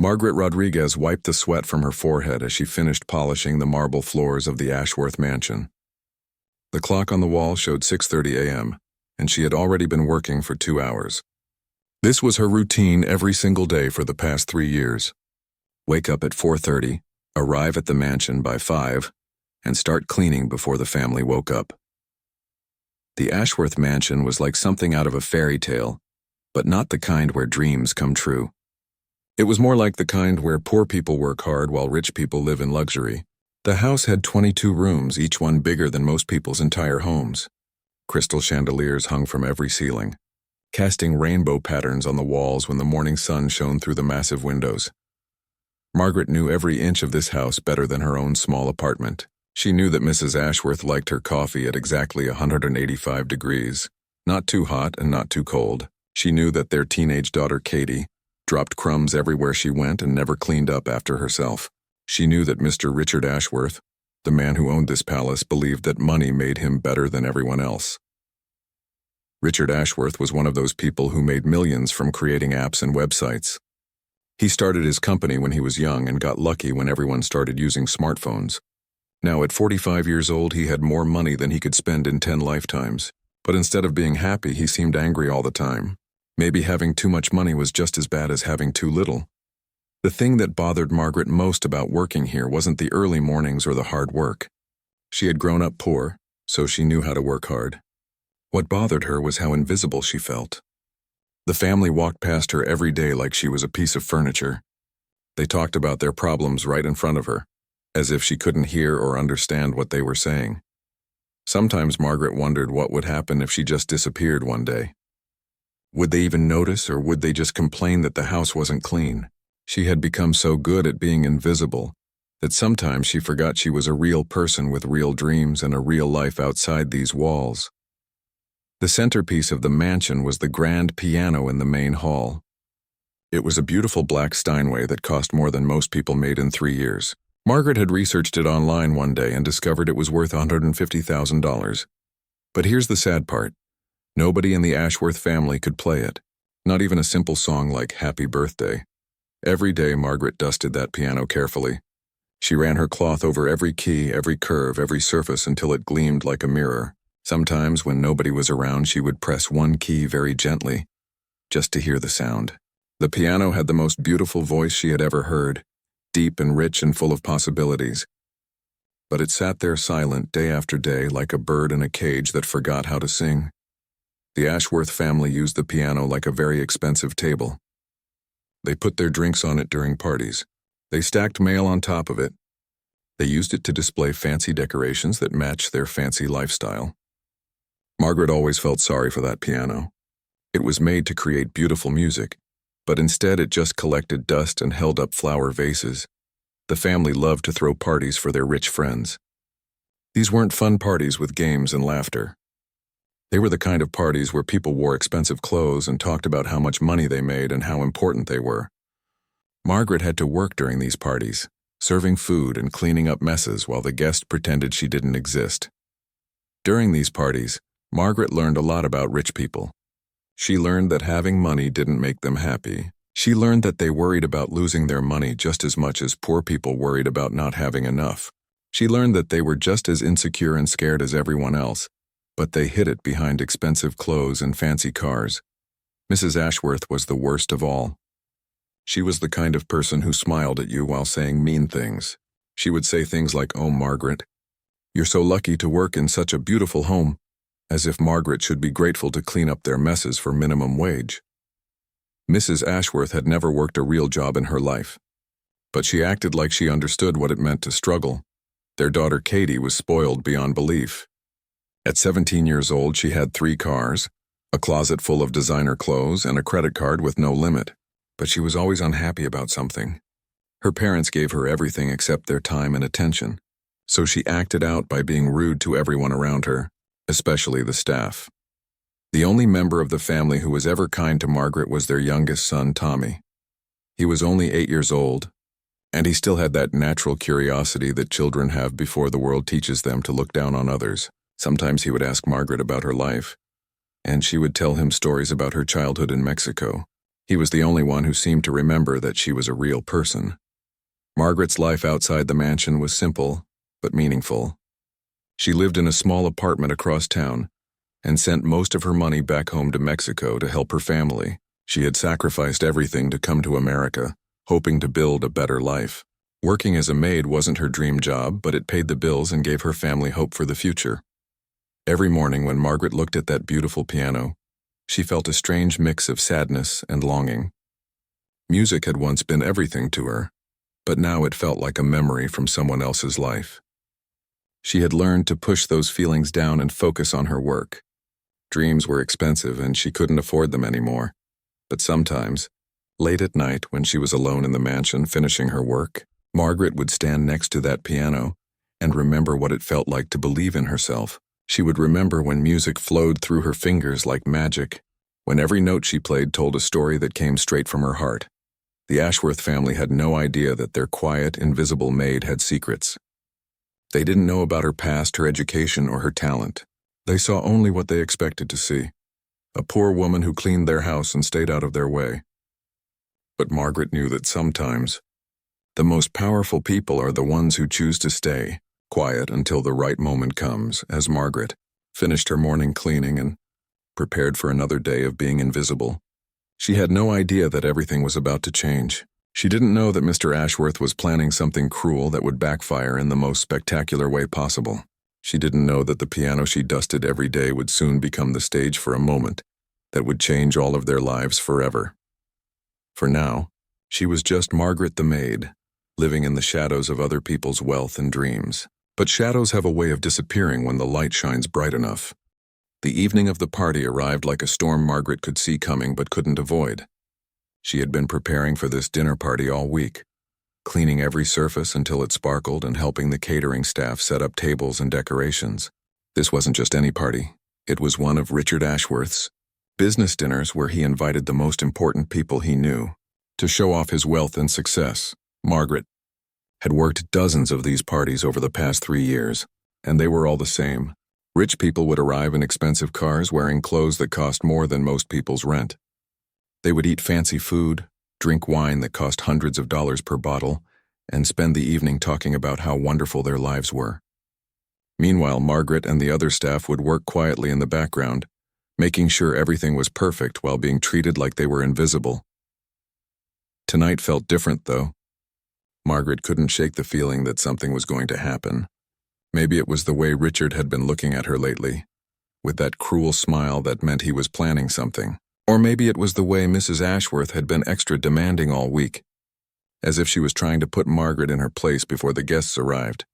Margaret Rodriguez wiped the sweat from her forehead as she finished polishing the marble floors of the Ashworth mansion. The clock on the wall showed 6:30 a.m., and she had already been working for 2 hours. This was her routine every single day for the past 3 years. Wake up at 4:30, arrive at the mansion by 5, and start cleaning before the family woke up. The Ashworth mansion was like something out of a fairy tale, but not the kind where dreams come true. It was more like the kind where poor people work hard while rich people live in luxury. The house had 22 rooms, each one bigger than most people's entire homes. Crystal chandeliers hung from every ceiling, casting rainbow patterns on the walls when the morning sun shone through the massive windows. Margaret knew every inch of this house better than her own small apartment. She knew that Mrs. Ashworth liked her coffee at exactly 185 degrees, not too hot and not too cold. She knew that their teenage daughter, Katie, dropped crumbs everywhere she went and never cleaned up after herself. She knew that Mr. Richard Ashworth, the man who owned this palace, believed that money made him better than everyone else. Richard Ashworth was one of those people who made millions from creating apps and websites. He started his company when he was young and got lucky when everyone started using smartphones. Now at 45 years old, he had more money than he could spend in 10 lifetimes. But instead of being happy, he seemed angry all the time. Maybe having too much money was just as bad as having too little. The thing that bothered Margaret most about working here wasn't the early mornings or the hard work. She had grown up poor, so she knew how to work hard. What bothered her was how invisible she felt. The family walked past her every day like she was a piece of furniture. They talked about their problems right in front of her, as if she couldn't hear or understand what they were saying. Sometimes Margaret wondered what would happen if she just disappeared one day. Would they even notice, or would they just complain that the house wasn't clean? She had become so good at being invisible that sometimes she forgot she was a real person with real dreams and a real life outside these walls. The centerpiece of the mansion was the grand piano in the main hall. It was a beautiful black Steinway that cost more than most people made in 3 years. Margaret had researched it online one day and discovered it was worth $150,000. But here's the sad part. Nobody in the Ashworth family could play it, not even a simple song like Happy Birthday. Every day Margaret dusted that piano carefully. She ran her cloth over every key, every curve, every surface until it gleamed like a mirror. Sometimes when nobody was around, she would press one key very gently, just to hear the sound. The piano had the most beautiful voice she had ever heard, deep and rich and full of possibilities. But it sat there silent day after day like a bird in a cage that forgot how to sing. The Ashworth family used the piano like a very expensive table. They put their drinks on it during parties. They stacked mail on top of it. They used it to display fancy decorations that matched their fancy lifestyle. Margaret always felt sorry for that piano. It was made to create beautiful music, but instead it just collected dust and held up flower vases. The family loved to throw parties for their rich friends. These weren't fun parties with games and laughter. They were the kind of parties where people wore expensive clothes and talked about how much money they made and how important they were. Margaret had to work during these parties, serving food and cleaning up messes while the guests pretended she didn't exist. During these parties, Margaret learned a lot about rich people. She learned that having money didn't make them happy. She learned that they worried about losing their money just as much as poor people worried about not having enough. She learned that they were just as insecure and scared as everyone else, but they hid it behind expensive clothes and fancy cars. Mrs. Ashworth was the worst of all. She was the kind of person who smiled at you while saying mean things. She would say things like, "Oh, Margaret, you're so lucky to work in such a beautiful home," as if Margaret should be grateful to clean up their messes for minimum wage. Mrs. Ashworth had never worked a real job in her life, but she acted like she understood what it meant to struggle. Their daughter Katie was spoiled beyond belief. At 17 years old, she had 3 cars, a closet full of designer clothes, and a credit card with no limit. But she was always unhappy about something. Her parents gave her everything except their time and attention, so she acted out by being rude to everyone around her, especially the staff. The only member of the family who was ever kind to Margaret was their youngest son, Tommy. He was only 8 years old, and he still had that natural curiosity that children have before the world teaches them to look down on others. Sometimes he would ask Margaret about her life, and she would tell him stories about her childhood in Mexico. He was the only one who seemed to remember that she was a real person. Margaret's life outside the mansion was simple, but meaningful. She lived in a small apartment across town and sent most of her money back home to Mexico to help her family. She had sacrificed everything to come to America, hoping to build a better life. Working as a maid wasn't her dream job, but it paid the bills and gave her family hope for the future. Every morning when Margaret looked at that beautiful piano, she felt a strange mix of sadness and longing. Music had once been everything to her, but now it felt like a memory from someone else's life. She had learned to push those feelings down and focus on her work. Dreams were expensive and she couldn't afford them anymore. But sometimes, late at night when she was alone in the mansion finishing her work, Margaret would stand next to that piano and remember what it felt like to believe in herself. She would remember when music flowed through her fingers like magic, when every note she played told a story that came straight from her heart. The Ashworth family had no idea that their quiet, invisible maid had secrets. They didn't know about her past, her education, or her talent. They saw only what they expected to see: a poor woman who cleaned their house and stayed out of their way. But Margaret knew that sometimes the most powerful people are the ones who choose to stay quiet until the right moment comes. As Margaret finished her morning cleaning and prepared for another day of being invisible, she had no idea that everything was about to change. She didn't know that Mr. Ashworth was planning something cruel that would backfire in the most spectacular way possible. She didn't know that the piano she dusted every day would soon become the stage for a moment that would change all of their lives forever. For now, she was just Margaret the maid, living in the shadows of other people's wealth and dreams. But shadows have a way of disappearing when the light shines bright enough. The evening of the party arrived like a storm Margaret could see coming but couldn't avoid. She had been preparing for this dinner party all week, cleaning every surface until it sparkled and helping the catering staff set up tables and decorations. This wasn't just any party. It was one of Richard Ashworth's business dinners where he invited the most important people he knew to show off his wealth and success. Margaret had worked dozens of these parties over the past 3 years, and they were all the same. Rich people would arrive in expensive cars wearing clothes that cost more than most people's rent. They would eat fancy food, drink wine that cost hundreds of dollars per bottle, and spend the evening talking about how wonderful their lives were. Meanwhile, Margaret and the other staff would work quietly in the background, making sure everything was perfect while being treated like they were invisible. Tonight felt different, though. Margaret couldn't shake the feeling that something was going to happen. Maybe it was the way Richard had been looking at her lately, with that cruel smile that meant he was planning something. Or maybe it was the way Mrs. Ashworth had been extra demanding all week, as if she was trying to put Margaret in her place before the guests arrived.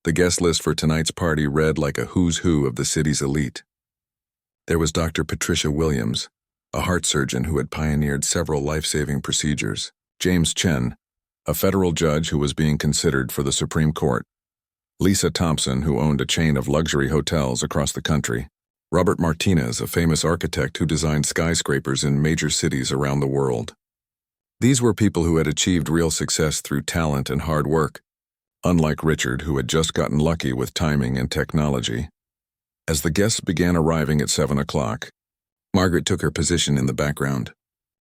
The guest list for tonight's party read like a who's who of the city's elite. There was Dr. Patricia Williams, a heart surgeon who had pioneered several life-saving procedures; James Chen, a federal judge who was being considered for the Supreme Court; Lisa Thompson, who owned a chain of luxury hotels across the country; Robert Martinez, a famous architect who designed skyscrapers in major cities around the world. These were people who had achieved real success through talent and hard work, unlike Richard, who had just gotten lucky with timing and technology. As the guests began arriving at 7 o'clock, Margaret took her position in the background.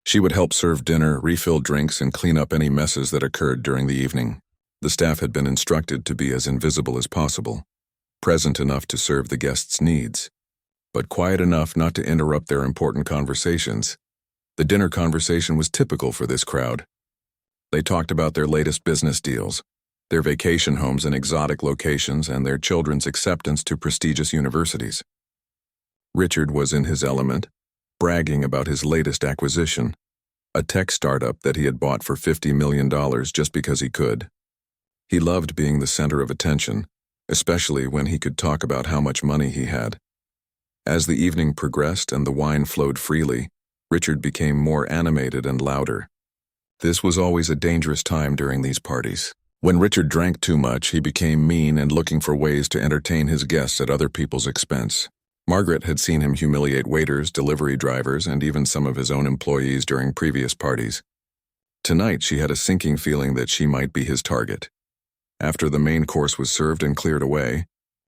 She would help serve dinner, refill drinks, and clean up any messes that occurred during the evening. The staff had been instructed to be as invisible as possible, present enough to serve the guests' needs, but quiet enough not to interrupt their important conversations. The dinner conversation was typical for this crowd. They talked about their latest business deals, their vacation homes in exotic locations, and their children's acceptance to prestigious universities. Richard was in his element, bragging about his latest acquisition, a tech startup that he had bought for $50 million just because he could. He loved being the center of attention, especially when he could talk about how much money he had. As the evening progressed and the wine flowed freely, Richard became more animated and louder. This was always a dangerous time during these parties. When Richard drank too much, he became mean and looking for ways to entertain his guests at other people's expense. Margaret had seen him humiliate waiters, delivery drivers, and even some of his own employees during previous parties. Tonight, she had a sinking feeling that she might be his target. After the main course was served and cleared away,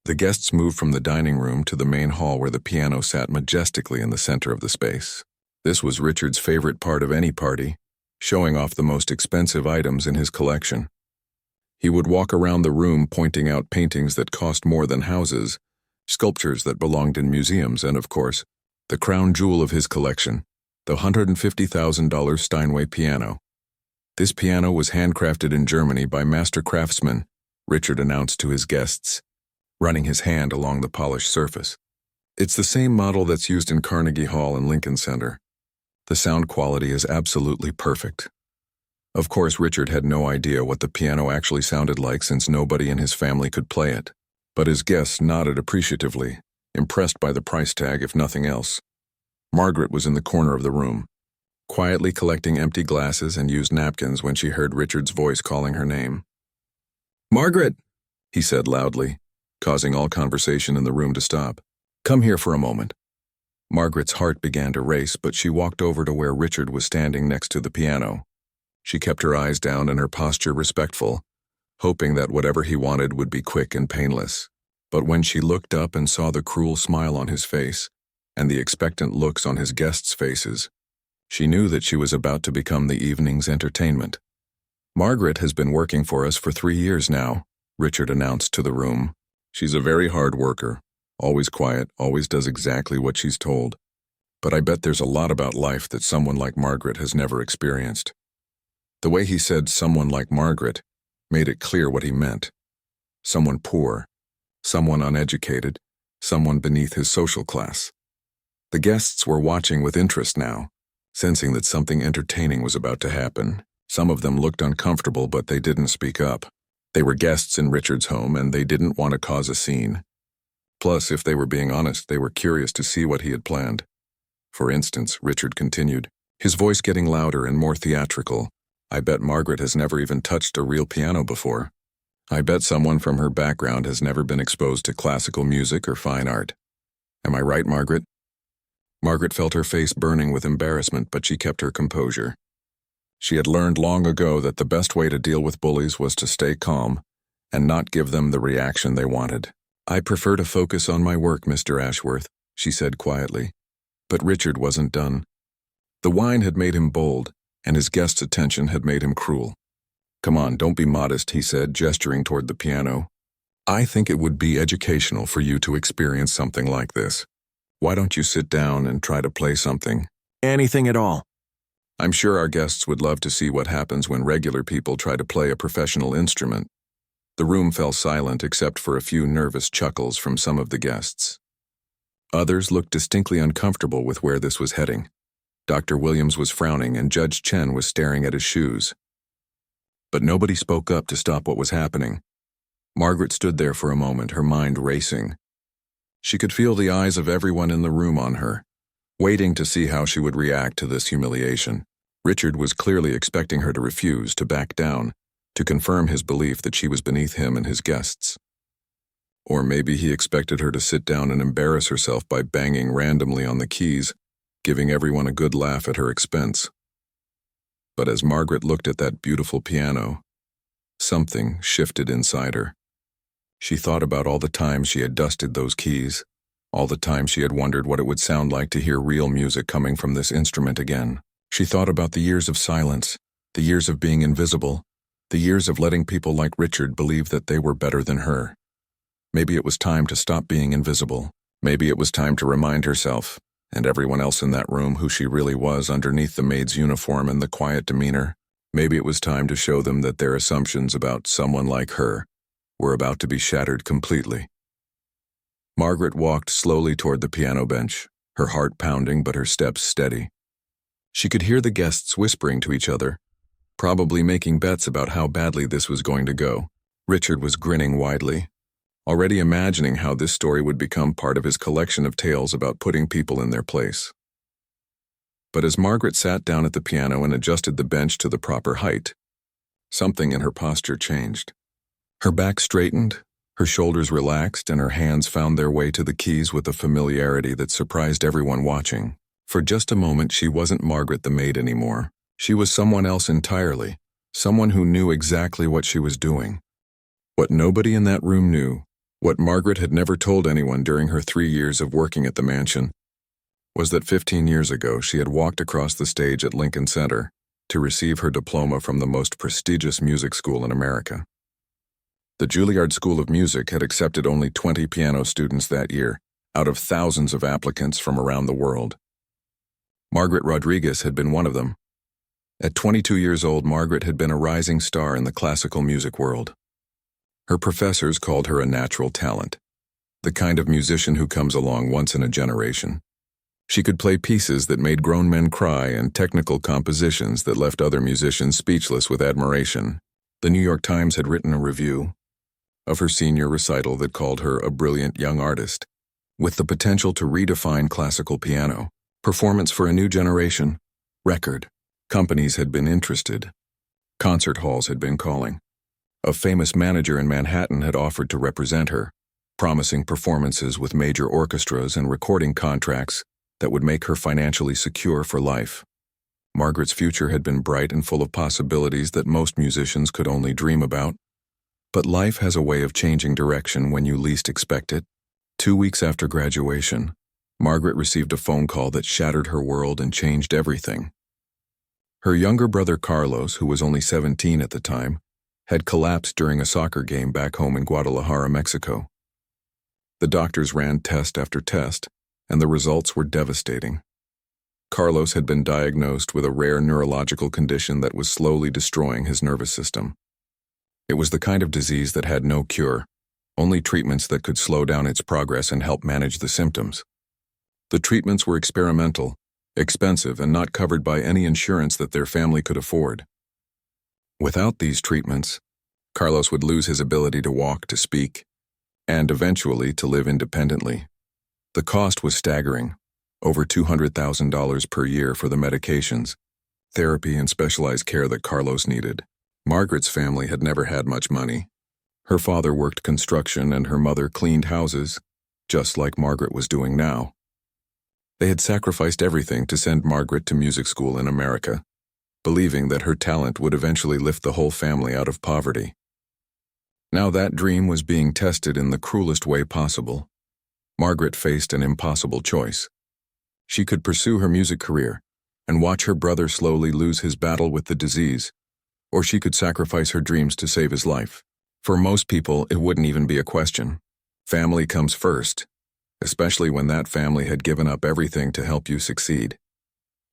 the guests moved from the dining room to the main hall where the piano sat majestically in the center of the space. This was Richard's favorite part of any party, showing off the most expensive items in his collection. He would walk around the room pointing out paintings that cost more than houses, sculptures that belonged in museums, and of course, the crown jewel of his collection, the $150,000 Steinway piano. This piano was handcrafted in Germany by master craftsmen, Richard announced to his guests, running his hand along the polished surface. It's the same model that's used in Carnegie Hall and Lincoln Center. The sound quality is absolutely perfect. Of course, Richard had no idea what the piano actually sounded like since nobody in his family could play it, but his guests nodded appreciatively, impressed by the price tag if nothing else. Margaret was in the corner of the room, quietly collecting empty glasses and used napkins when she heard Richard's voice calling her name. "Margaret," he said loudly, causing all conversation in the room to stop. "Come here for a moment." Margaret's heart began to race, but she walked over to where Richard was standing next to the piano. She kept her eyes down and her posture respectful, hoping that whatever he wanted would be quick and painless. But when she looked up and saw the cruel smile on his face and the expectant looks on his guests' faces, she knew that she was about to become the evening's entertainment. "Margaret has been working for us for 3 years now," Richard announced to the room. "She's a very hard worker, always quiet, always does exactly what she's told. But I bet there's a lot about life that someone like Margaret has never experienced." The way he said "someone like Margaret" made it clear what he meant. Someone poor, someone uneducated, someone beneath his social class. The guests were watching with interest now, sensing that something entertaining was about to happen. Some of them looked uncomfortable, but they didn't speak up. They were guests in Richard's home, and they didn't want to cause a scene. Plus, if they were being honest, they were curious to see what he had planned. For instance, Richard continued, his voice getting louder and more theatrical, "I bet Margaret has never even touched a real piano before. I bet someone from her background has never been exposed to classical music or fine art. Am I right, Margaret?" Margaret felt her face burning with embarrassment, but she kept her composure. She had learned long ago that the best way to deal with bullies was to stay calm and not give them the reaction they wanted. "I prefer to focus on my work, Mr. Ashworth," she said quietly. But Richard wasn't done. The wine had made him bold, and his guest's attention had made him cruel. "Come on, don't be modest," he said, gesturing toward the piano. "I think it would be educational for you to experience something like this. Why don't you sit down and try to play something? Anything at all. I'm sure our guests would love to see what happens when regular people try to play a professional instrument." The room fell silent except for a few nervous chuckles from some of the guests. Others looked distinctly uncomfortable with where this was heading. Dr. Williams was frowning and Judge Chen was staring at his shoes. But nobody spoke up to stop what was happening. Margaret stood there for a moment, her mind racing. She could feel the eyes of everyone in the room on her, waiting to see how she would react to this humiliation. Richard was clearly expecting her to refuse, to back down, to confirm his belief that she was beneath him and his guests. Or maybe he expected her to sit down and embarrass herself by banging randomly on the keys, giving everyone a good laugh at her expense. But as Margaret looked at that beautiful piano, something shifted inside her. She thought about all the times she had dusted those keys, all the times she had wondered what it would sound like to hear real music coming from this instrument again. She thought about the years of silence, the years of being invisible, the years of letting people like Richard believe that they were better than her. Maybe it was time to stop being invisible. Maybe it was time to remind herself, and everyone else in that room, who she really was underneath the maid's uniform and the quiet demeanor. Maybe it was time to show them that their assumptions about someone like her were about to be shattered completely. Margaret walked slowly toward the piano bench, her heart pounding but her steps steady. She could hear the guests whispering to each other, probably making bets about how badly this was going to go. Richard was grinning widely, already imagining how this story would become part of his collection of tales about putting people in their place. But as Margaret sat down at the piano and adjusted the bench to the proper height, something in her posture changed. Her back straightened, her shoulders relaxed, and her hands found their way to the keys with a familiarity that surprised everyone watching. For just a moment, she wasn't Margaret the maid anymore. She was someone else entirely, someone who knew exactly what she was doing. What nobody in that room knew, what Margaret had never told anyone during her 3 years of working at the mansion, was that 15 years ago she had walked across the stage at Lincoln Center to receive her diploma from the most prestigious music school in America. The Juilliard School of Music had accepted only 20 piano students that year, out of thousands of applicants from around the world. Margaret Rodriguez had been one of them. At 22 years old, Margaret had been a rising star in the classical music world. Her professors called her a natural talent, the kind of musician who comes along once in a generation. She could play pieces that made grown men cry and technical compositions that left other musicians speechless with admiration. The New York Times had written a review of her senior recital that called her a brilliant young artist, with the potential to redefine classical piano. Performance for a new generation. Record. Companies had been interested. Concert halls had been calling. A famous manager in Manhattan had offered to represent her, promising performances with major orchestras and recording contracts that would make her financially secure for life. Margaret's future had been bright and full of possibilities that most musicians could only dream about. But life has a way of changing direction when you least expect it. 2 weeks after graduation, Margaret received a phone call that shattered her world and changed everything. Her younger brother Carlos, who was only 17 at the time, had collapsed during a soccer game back home in Guadalajara, Mexico. The doctors ran test after test, and the results were devastating. Carlos had been diagnosed with a rare neurological condition that was slowly destroying his nervous system. It was the kind of disease that had no cure, only treatments that could slow down its progress and help manage the symptoms. The treatments were experimental, expensive, and not covered by any insurance that their family could afford. Without these treatments, Carlos would lose his ability to walk, to speak, and eventually to live independently. The cost was staggering, over $200,000 per year for the medications, therapy, and specialized care that Carlos needed. Margaret's family had never had much money. Her father worked construction and her mother cleaned houses, just like Margaret was doing now. They had sacrificed everything to send Margaret to music school in America, believing that her talent would eventually lift the whole family out of poverty. Now that dream was being tested in the cruelest way possible. Margaret faced an impossible choice. She could pursue her music career and watch her brother slowly lose his battle with the disease, or she could sacrifice her dreams to save his life. For most people, it wouldn't even be a question. Family comes first, especially when that family had given up everything to help you succeed.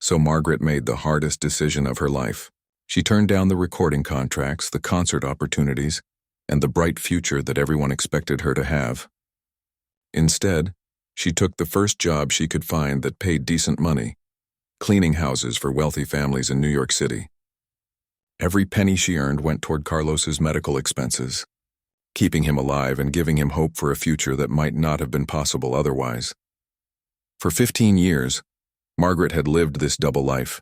So Margaret made the hardest decision of her life. She turned down the recording contracts, the concert opportunities, and the bright future that everyone expected her to have. Instead, she took the first job she could find that paid decent money, cleaning houses for wealthy families in New York City. Every penny she earned went toward Carlos's medical expenses, keeping him alive and giving him hope for a future that might not have been possible otherwise. For 15 years, Margaret had lived this double life.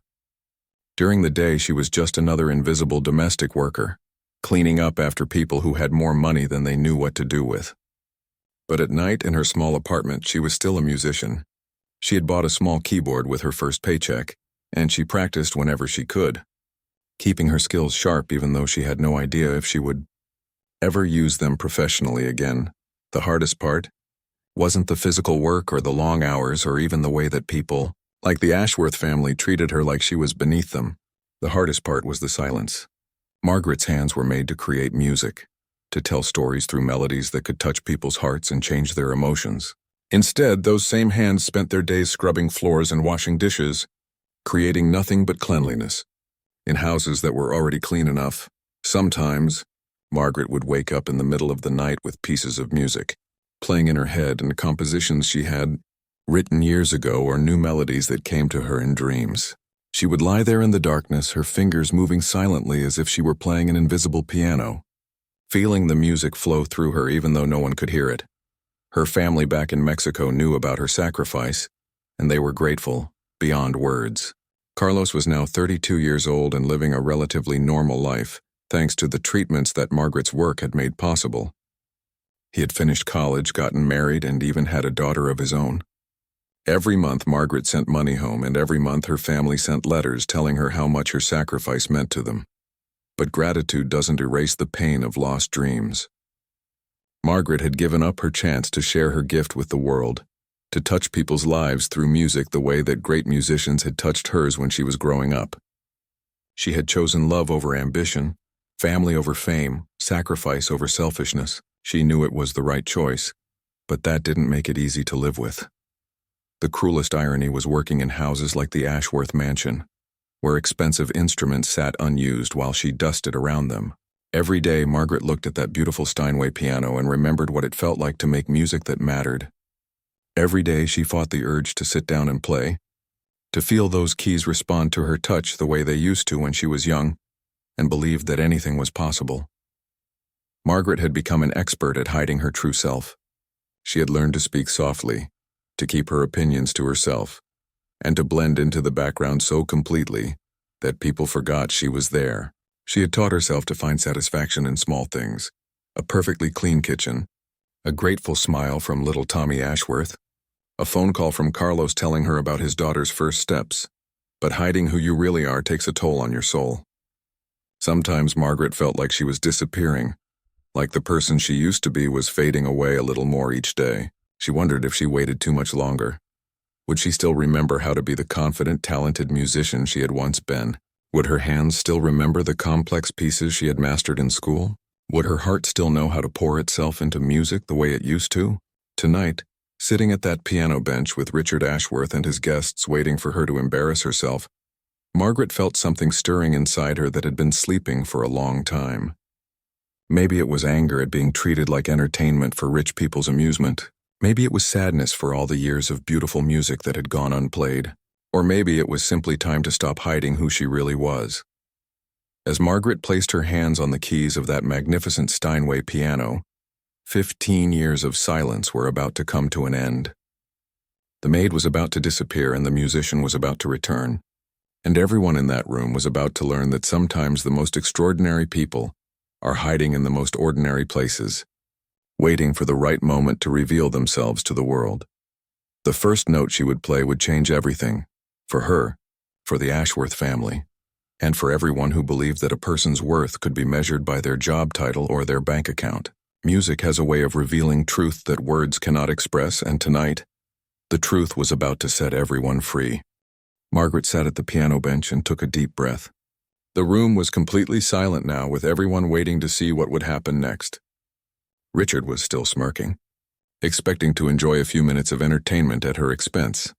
During the day, she was just another invisible domestic worker, cleaning up after people who had more money than they knew what to do with. But at night in her small apartment, she was still a musician. She had bought a small keyboard with her first paycheck, and she practiced whenever she could, keeping her skills sharp even though she had no idea if she would ever use them professionally again. The hardest part wasn't the physical work or the long hours or even the way that people, like the Ashworth family, treated her like she was beneath them. The hardest part was the silence. Margaret's hands were made to create music, to tell stories through melodies that could touch people's hearts and change their emotions. Instead, those same hands spent their days scrubbing floors and washing dishes, creating nothing but cleanliness. In houses that were already clean enough, sometimes Margaret would wake up in the middle of the night with pieces of music playing in her head and compositions she had written years ago or new melodies that came to her in dreams. She would lie there in the darkness, her fingers moving silently as if she were playing an invisible piano, feeling the music flow through her even though no one could hear it. Her family back in Mexico knew about her sacrifice, and they were grateful beyond words. Carlos was now 32 years old and living a relatively normal life, thanks to the treatments that Margaret's work had made possible. He had finished college, gotten married, and even had a daughter of his own. Every month, Margaret sent money home, and every month her family sent letters telling her how much her sacrifice meant to them. But gratitude doesn't erase the pain of lost dreams. Margaret had given up her chance to share her gift with the world, to touch people's lives through music the way that great musicians had touched hers when she was growing up. She had chosen love over ambition, family over fame, sacrifice over selfishness. She knew it was the right choice, but that didn't make it easy to live with. The cruelest irony was working in houses like the Ashworth Mansion, where expensive instruments sat unused while she dusted around them. Every day, Margaret looked at that beautiful Steinway piano and remembered what it felt like to make music that mattered. Every day, she fought the urge to sit down and play, to feel those keys respond to her touch the way they used to when she was young, and believed that anything was possible. Margaret had become an expert at hiding her true self. She had learned to speak softly, to keep her opinions to herself, and to blend into the background so completely that people forgot she was there. She had taught herself to find satisfaction in small things: a perfectly clean kitchen, a grateful smile from little Tommy Ashworth, a phone call from Carlos telling her about his daughter's first steps. But hiding who you really are takes a toll on your soul. Sometimes Margaret felt like she was disappearing, like the person she used to be was fading away a little more each day. She wondered if she waited too much longer. Would she still remember how to be the confident, talented musician she had once been? Would her hands still remember the complex pieces she had mastered in school? Would her heart still know how to pour itself into music the way it used to? Tonight, sitting at that piano bench with Richard Ashworth and his guests waiting for her to embarrass herself, Margaret felt something stirring inside her that had been sleeping for a long time. Maybe it was anger at being treated like entertainment for rich people's amusement. Maybe it was sadness for all the years of beautiful music that had gone unplayed. Or maybe it was simply time to stop hiding who she really was. As Margaret placed her hands on the keys of that magnificent Steinway piano, 15 years of silence were about to come to an end. The maid was about to disappear and the musician was about to return. And everyone in that room was about to learn that sometimes the most extraordinary people are hiding in the most ordinary places, waiting for the right moment to reveal themselves to the world. The first note she would play would change everything. For her, for the Ashworth family, and for everyone who believed that a person's worth could be measured by their job title or their bank account. Music has a way of revealing truth that words cannot express, and tonight, the truth was about to set everyone free. Margaret sat at the piano bench and took a deep breath. The room was completely silent now, with everyone waiting to see what would happen next. Richard was still smirking, expecting to enjoy a few minutes of entertainment at her expense.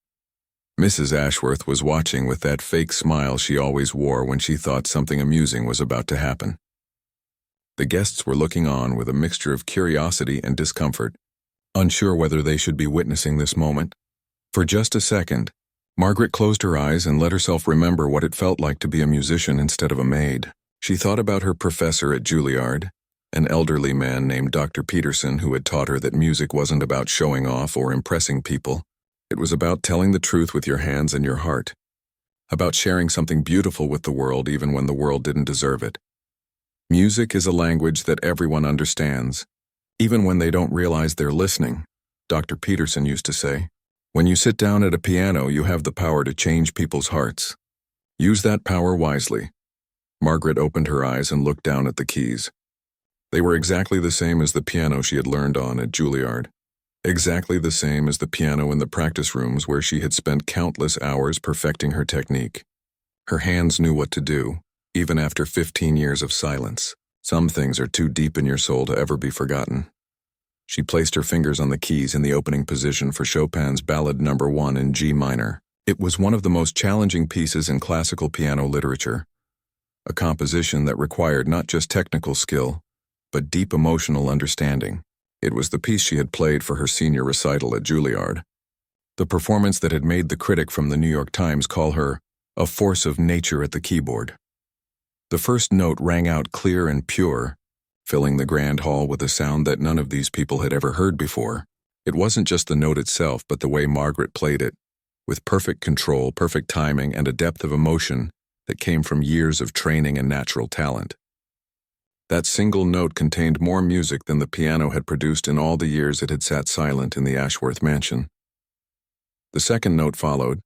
Mrs. Ashworth was watching with that fake smile she always wore when she thought something amusing was about to happen. The guests were looking on with a mixture of curiosity and discomfort, unsure whether they should be witnessing this moment. For just a second, Margaret closed her eyes and let herself remember what it felt like to be a musician instead of a maid. She thought about her professor at Juilliard, an elderly man named Dr. Peterson, who had taught her that music wasn't about showing off or impressing people. It was about telling the truth with your hands and your heart, about sharing something beautiful with the world even when the world didn't deserve it. Music is a language that everyone understands, even when they don't realize they're listening, Dr. Peterson used to say. When you sit down at a piano, you have the power to change people's hearts. Use that power wisely. Margaret opened her eyes and looked down at the keys. They were exactly the same as the piano she had learned on at Juilliard. Exactly the same as the piano in the practice rooms where she had spent countless hours perfecting her technique. Her hands knew what to do, even after 15 years of silence. Some things are too deep in your soul to ever be forgotten. She placed her fingers on the keys in the opening position for Chopin's Ballad No. 1 in G minor. It was one of the most challenging pieces in classical piano literature, a composition that required not just technical skill, but deep emotional understanding. It was the piece she had played for her senior recital at Juilliard, the performance that had made the critic from the New York Times call her a force of nature at the keyboard. The first note rang out clear and pure, filling the grand hall with a sound that none of these people had ever heard before. It wasn't just the note itself, but the way Margaret played it, with perfect control, perfect timing, and a depth of emotion that came from years of training and natural talent. That single note contained more music than the piano had produced in all the years it had sat silent in the Ashworth mansion. The second note followed,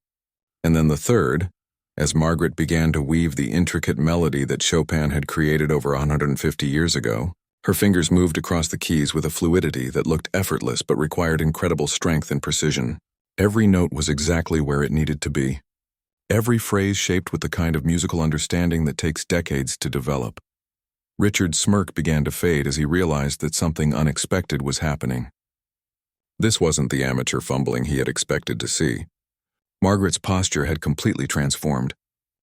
and then the third, as Margaret began to weave the intricate melody that Chopin had created over 150 years ago. Her fingers moved across the keys with a fluidity that looked effortless but required incredible strength and precision. Every note was exactly where it needed to be. Every phrase shaped with the kind of musical understanding that takes decades to develop. Richard's smirk began to fade as he realized that something unexpected was happening. This wasn't the amateur fumbling he had expected to see. Margaret's posture had completely transformed.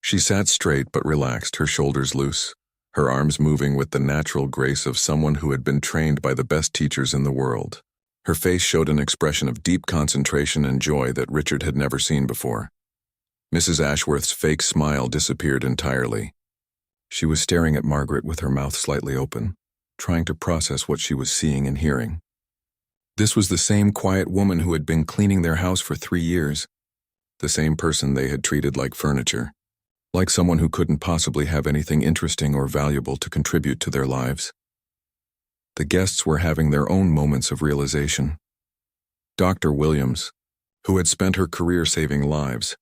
She sat straight but relaxed, her shoulders loose, her arms moving with the natural grace of someone who had been trained by the best teachers in the world. Her face showed an expression of deep concentration and joy that Richard had never seen before. Mrs. Ashworth's fake smile disappeared entirely. She was staring at Margaret with her mouth slightly open, trying to process what she was seeing and hearing. This was the same quiet woman who had been cleaning their house for 3 years, the same person they had treated like furniture, like someone who couldn't possibly have anything interesting or valuable to contribute to their lives. The guests were having their own moments of realization. Dr. Williams, who had spent her career saving lives,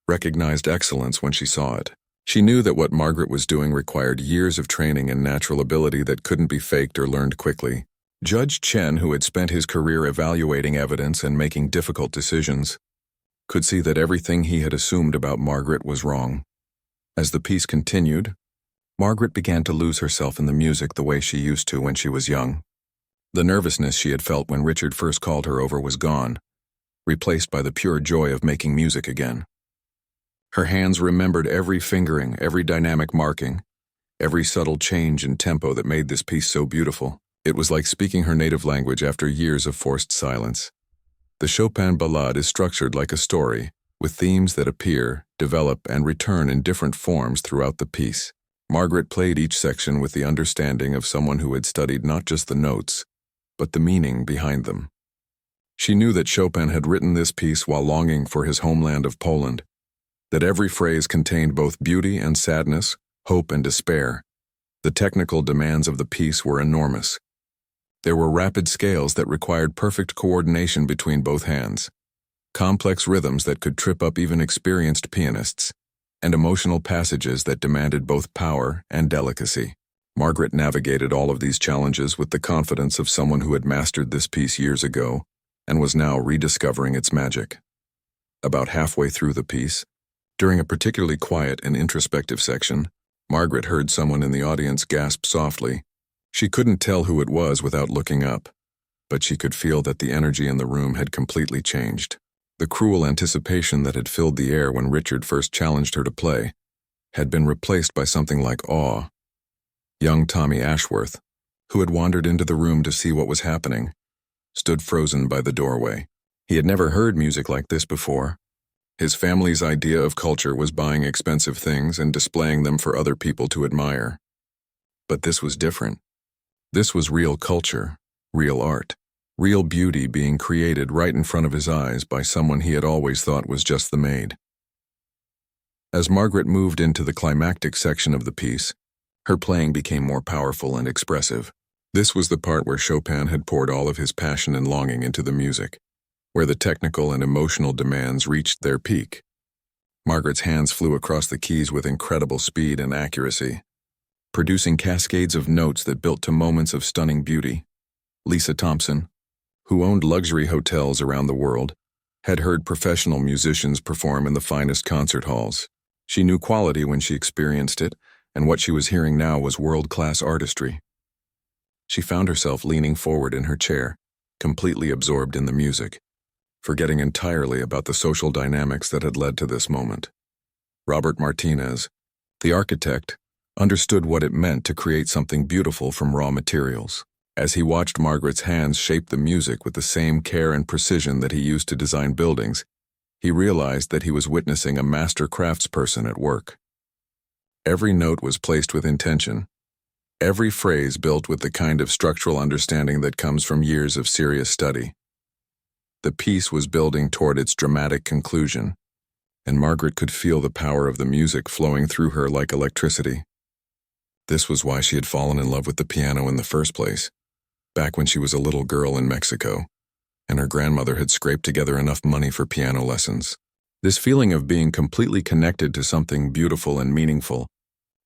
recognized excellence when she saw it. She knew that what Margaret was doing required years of training and natural ability that couldn't be faked or learned quickly. Judge Chen, who had spent his career evaluating evidence and making difficult decisions, could see that everything he had assumed about Margaret was wrong. As the piece continued, Margaret began to lose herself in the music the way she used to when she was young. The nervousness she had felt when Richard first called her over was gone, replaced by the pure joy of making music again. Her hands remembered every fingering, every dynamic marking, every subtle change in tempo that made this piece so beautiful. It was like speaking her native language after years of forced silence. The Chopin Ballade is structured like a story, with themes that appear, develop, and return in different forms throughout the piece. Margaret played each section with the understanding of someone who had studied not just the notes, but the meaning behind them. She knew that Chopin had written this piece while longing for his homeland of Poland, that every phrase contained both beauty and sadness, hope and despair. The technical demands of the piece were enormous. There were rapid scales that required perfect coordination between both hands, complex rhythms that could trip up even experienced pianists, and emotional passages that demanded both power and delicacy. Margaret navigated all of these challenges with the confidence of someone who had mastered this piece years ago and was now rediscovering its magic. About halfway through the piece, during a particularly quiet and introspective section, Margaret heard someone in the audience gasp softly. She couldn't tell who it was without looking up, but she could feel that the energy in the room had completely changed. The cruel anticipation that had filled the air when Richard first challenged her to play had been replaced by something like awe. Young Tommy Ashworth, who had wandered into the room to see what was happening, stood frozen by the doorway. He had never heard music like this before. His family's idea of culture was buying expensive things and displaying them for other people to admire. But this was different. This was real culture, real art, real beauty being created right in front of his eyes by someone he had always thought was just the maid. As Margaret moved into the climactic section of the piece, her playing became more powerful and expressive. This was the part where Chopin had poured all of his passion and longing into the music, where the technical and emotional demands reached their peak. Margaret's hands flew across the keys with incredible speed and accuracy, producing cascades of notes that built to moments of stunning beauty. Lisa Thompson, who owned luxury hotels around the world, had heard professional musicians perform in the finest concert halls. She knew quality when she experienced it, and what she was hearing now was world-class artistry. She found herself leaning forward in her chair, completely absorbed in the music, forgetting entirely about the social dynamics that had led to this moment. Robert Martinez, the architect, understood what it meant to create something beautiful from raw materials. As he watched Margaret's hands shape the music with the same care and precision that he used to design buildings, he realized that he was witnessing a master craftsperson at work. Every note was placed with intention, every phrase built with the kind of structural understanding that comes from years of serious study. The piece was building toward its dramatic conclusion, and Margaret could feel the power of the music flowing through her like electricity. This was why she had fallen in love with the piano in the first place, back when she was a little girl in Mexico, and her grandmother had scraped together enough money for piano lessons. This feeling of being completely connected to something beautiful and meaningful,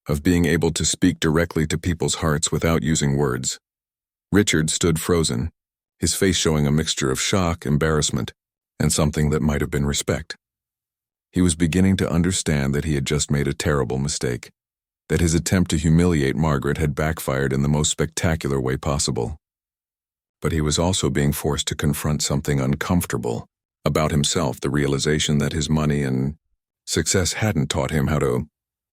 of being able to speak directly to people's hearts without using words. Richard stood frozen, his face showing a mixture of shock, embarrassment, and something that might have been respect. He was beginning to understand that he had just made a terrible mistake, that his attempt to humiliate Margaret had backfired in the most spectacular way possible. But he was also being forced to confront something uncomfortable about himself, the realization that his money and success hadn't taught him how to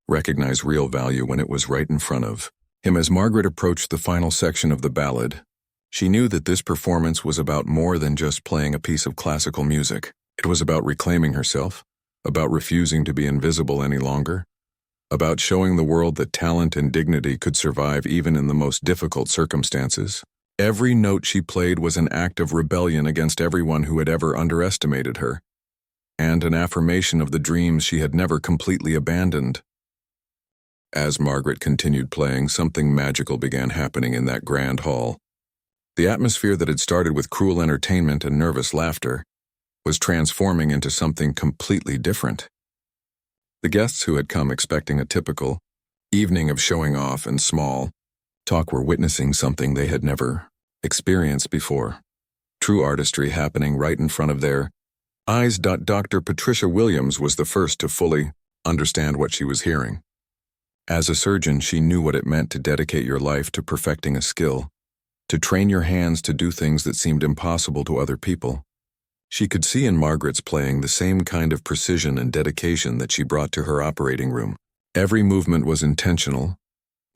recognize real value when it was right in front of him. As Margaret approached the final section of the ballad, she knew that this performance was about more than just playing a piece of classical music. It was about reclaiming herself, about refusing to be invisible any longer, about showing the world that talent and dignity could survive even in the most difficult circumstances. Every note she played was an act of rebellion against everyone who had ever underestimated her, and an affirmation of the dreams she had never completely abandoned. As Margaret continued playing, something magical began happening in that grand hall. The atmosphere that had started with cruel entertainment and nervous laughter was transforming into something completely different. The guests who had come expecting a typical evening of showing off and small talk were witnessing something they had never experienced before. True artistry happening right in front of their eyes. Dr. Patricia Williams was the first to fully understand what she was hearing. As a surgeon, she knew what it meant to dedicate your life to perfecting a skill, to train your hands to do things that seemed impossible to other people. She could see in Margaret's playing the same kind of precision and dedication that she brought to her operating room. Every movement was intentional,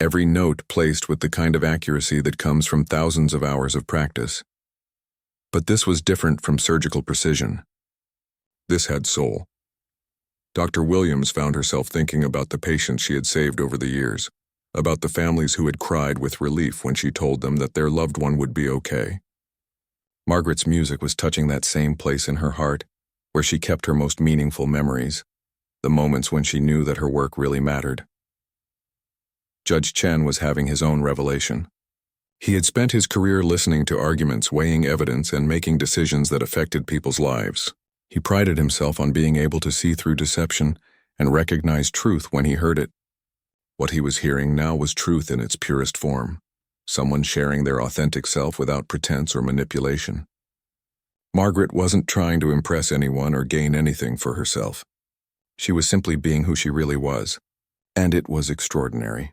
every note placed with the kind of accuracy that comes from thousands of hours of practice. But this was different from surgical precision. This had soul. Dr. Williams found herself thinking about the patients she had saved over the years, about the families who had cried with relief when she told them that their loved one would be okay. Margaret's music was touching that same place in her heart, where she kept her most meaningful memories, the moments when she knew that her work really mattered. Judge Chen was having his own revelation. He had spent his career listening to arguments, weighing evidence, and making decisions that affected people's lives. He prided himself on being able to see through deception and recognize truth when he heard it. What he was hearing now was truth in its purest form. Someone sharing their authentic self without pretense or manipulation. Margaret wasn't trying to impress anyone or gain anything for herself. She was simply being who she really was, and it was extraordinary.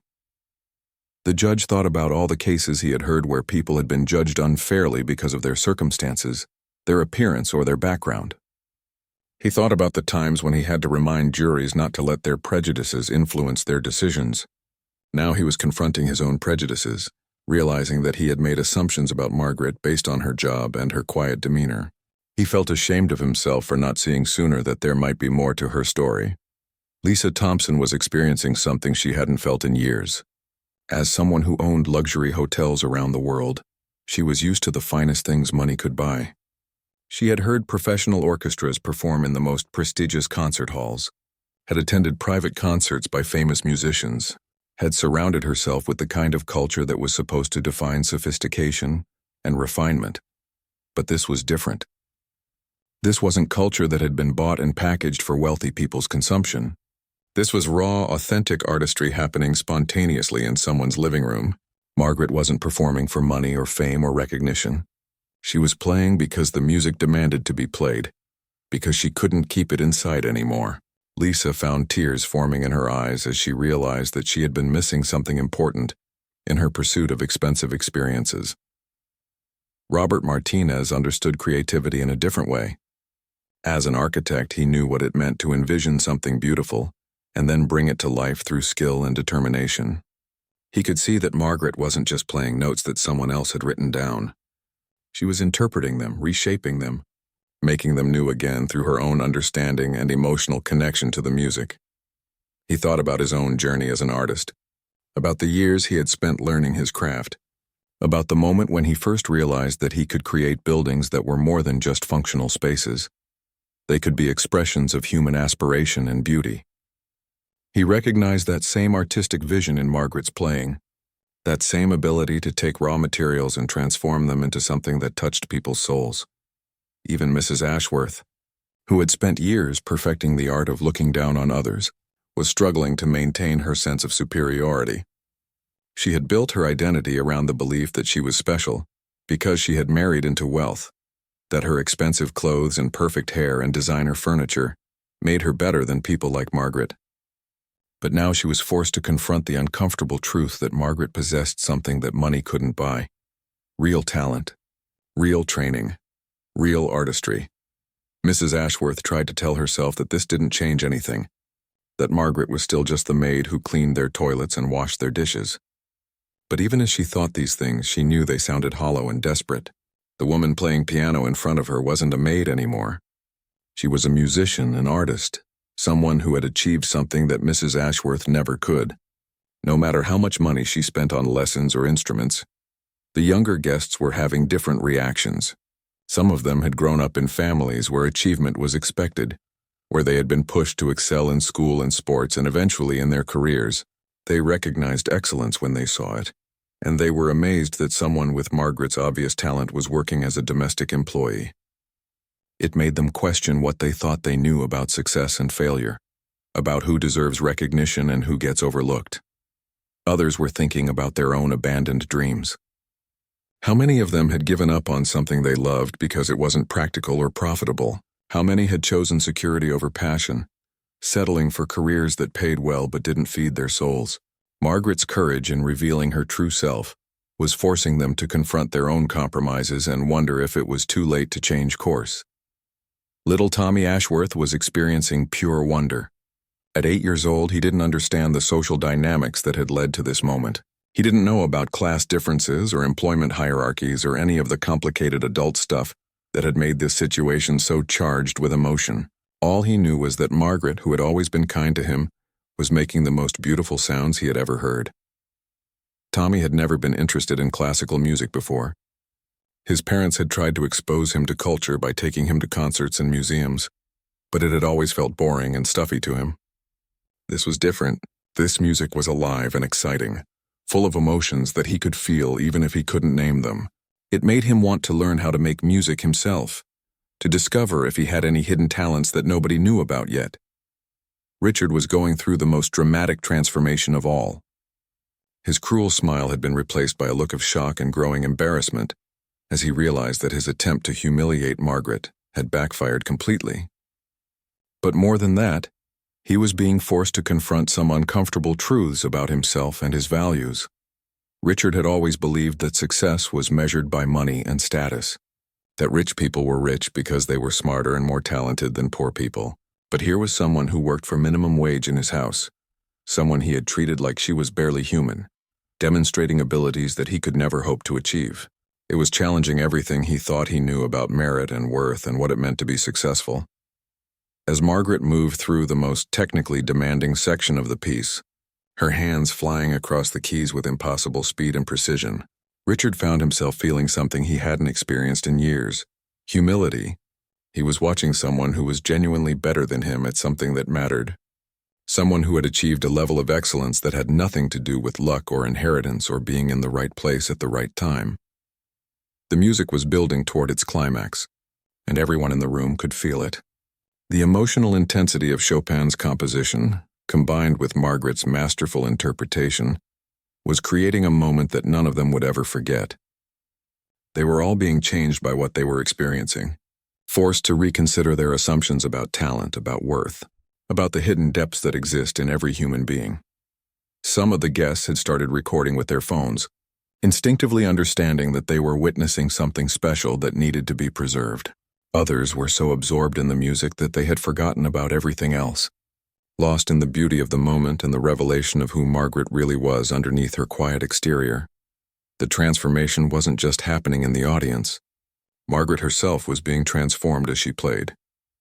The judge thought about all the cases he had heard where people had been judged unfairly because of their circumstances, their appearance, or their background. He thought about the times when he had to remind juries not to let their prejudices influence their decisions. Now he was confronting his own prejudices, realizing that he had made assumptions about Margaret based on her job and her quiet demeanor. He felt ashamed of himself for not seeing sooner that there might be more to her story. Lisa Thompson was experiencing something she hadn't felt in years. As someone who owned luxury hotels around the world, she was used to the finest things money could buy. She had heard professional orchestras perform in the most prestigious concert halls, had attended private concerts by famous musicians, had surrounded herself with the kind of culture that was supposed to define sophistication and refinement. But this was different. This wasn't culture that had been bought and packaged for wealthy people's consumption. This was raw, authentic artistry happening spontaneously in someone's living room. Margaret wasn't performing for money or fame or recognition. She was playing because the music demanded to be played, because she couldn't keep it inside anymore. Lisa found tears forming in her eyes as she realized that she had been missing something important in her pursuit of expensive experiences. Robert Martinez understood creativity in a different way. As an architect, he knew what it meant to envision something beautiful and then bring it to life through skill and determination. He could see that Margaret wasn't just playing notes that someone else had written down. She was interpreting them, reshaping them, making them new again through her own understanding and emotional connection to the music. He thought about his own journey as an artist, about the years he had spent learning his craft, about the moment when he first realized that he could create buildings that were more than just functional spaces. They could be expressions of human aspiration and beauty. He recognized that same artistic vision in Margaret's playing, that same ability to take raw materials and transform them into something that touched people's souls. Even Mrs. Ashworth, who had spent years perfecting the art of looking down on others, was struggling to maintain her sense of superiority. She had built her identity around the belief that she was special because she had married into wealth. that her expensive clothes and perfect hair and designer furniture made her better than people like Margaret. But now she was forced to confront the uncomfortable truth that Margaret possessed something that money couldn't buy. Real talent, real training, real artistry. Mrs. Ashworth tried to tell herself that this didn't change anything, that Margaret was still just the maid who cleaned their toilets and washed their dishes. But even as she thought these things, she knew they sounded hollow and desperate. The woman playing piano in front of her wasn't a maid anymore. She was a musician, an artist, someone who had achieved something that Mrs. Ashworth never could. No matter how much money she spent on lessons or instruments, the younger guests were having different reactions. Some of them had grown up in families where achievement was expected, where they had been pushed to excel in school and sports and eventually in their careers. They recognized excellence when they saw it, and they were amazed that someone with Margaret's obvious talent was working as a domestic employee. It made them question what they thought they knew about success and failure, about who deserves recognition and who gets overlooked. Others were thinking about their own abandoned dreams. How many of them had given up on something they loved because it wasn't practical or profitable? How many had chosen security over passion, settling for careers that paid well but didn't feed their souls? Margaret's courage in revealing her true self was forcing them to confront their own compromises and wonder if it was too late to change course. Little Tommy Ashworth was experiencing pure wonder. At 8 years old, he didn't understand the social dynamics that had led to this moment. He didn't know about class differences or employment hierarchies or any of the complicated adult stuff that had made this situation so charged with emotion. All he knew was that Margaret, who had always been kind to him, was making the most beautiful sounds he had ever heard. Tommy had never been interested in classical music before. His parents had tried to expose him to culture by taking him to concerts and museums, but it had always felt boring and stuffy to him. This was different. This music was alive and exciting, full of emotions that he could feel even if he couldn't name them. It made him want to learn how to make music himself, to discover if he had any hidden talents that nobody knew about yet. Richard was going through the most dramatic transformation of all. His cruel smile had been replaced by a look of shock and growing embarrassment as he realized that his attempt to humiliate Margaret had backfired completely. But more than that, he was being forced to confront some uncomfortable truths about himself and his values. Richard had always believed that success was measured by money and status, that rich people were rich because they were smarter and more talented than poor people. But here was someone who worked for minimum wage in his house, someone he had treated like she was barely human, demonstrating abilities that he could never hope to achieve. It was challenging everything he thought he knew about merit and worth and what it meant to be successful. As Margaret moved through the most technically demanding section of the piece, her hands flying across the keys with impossible speed and precision, Richard found himself feeling something he hadn't experienced in years: humility. He was watching someone who was genuinely better than him at something that mattered, someone who had achieved a level of excellence that had nothing to do with luck or inheritance or being in the right place at the right time. The music was building toward its climax, and everyone in the room could feel it. The emotional intensity of Chopin's composition, combined with Margaret's masterful interpretation, was creating a moment that none of them would ever forget. They were all being changed by what they were experiencing, forced to reconsider their assumptions about talent, about worth, about the hidden depths that exist in every human being. Some of the guests had started recording with their phones, instinctively understanding that they were witnessing something special that needed to be preserved. Others were so absorbed in the music that they had forgotten about everything else, lost in the beauty of the moment and the revelation of who Margaret really was underneath her quiet exterior. The transformation wasn't just happening in the audience. Margaret herself was being transformed as she played,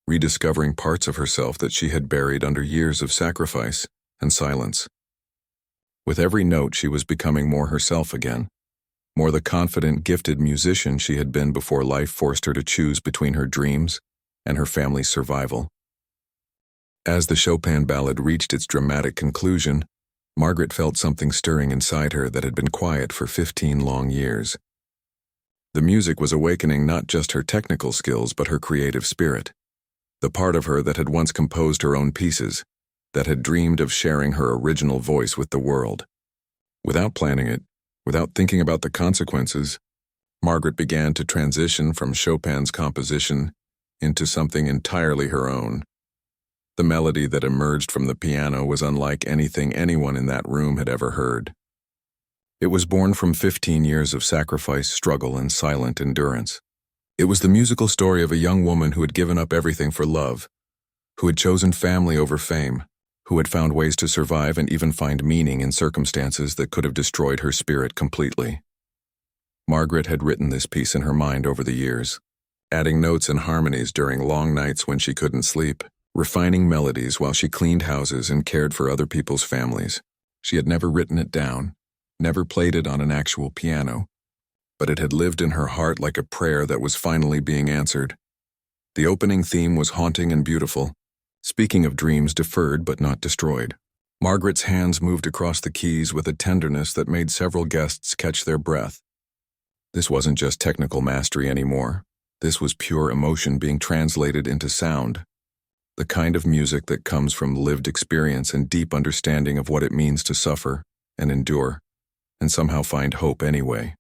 rediscovering parts of herself that she had buried under years of sacrifice and silence. With every note, she was becoming more herself again, more the confident, gifted musician she had been before life forced her to choose between her dreams and her family's survival. As the Chopin ballad reached its dramatic conclusion, Margaret felt something stirring inside her that had been quiet for 15 long years. The music was awakening not just her technical skills but her creative spirit, the part of her that had once composed her own pieces, that had dreamed of sharing her original voice with the world. Without planning it, without thinking about the consequences, Margaret began to transition from Chopin's composition into something entirely her own. The melody that emerged from the piano was unlike anything anyone in that room had ever heard. It was born from 15 years of sacrifice, struggle, and silent endurance. It was the musical story of a young woman who had given up everything for love, who had chosen family over fame, who had found ways to survive and even find meaning in circumstances that could have destroyed her spirit completely. Margaret had written this piece in her mind over the years, adding notes and harmonies during long nights when she couldn't sleep, refining melodies while she cleaned houses and cared for other people's families. She had never written it down, never played it on an actual piano, but it had lived in her heart like a prayer that was finally being answered. The opening theme was haunting and beautiful, speaking of dreams deferred but not destroyed. Margaret's hands moved across the keys with a tenderness that made several guests catch their breath. This wasn't just technical mastery anymore. This was pure emotion being translated into sound. The kind of music that comes from lived experience and deep understanding of what it means to suffer and endure, and somehow find hope anyway.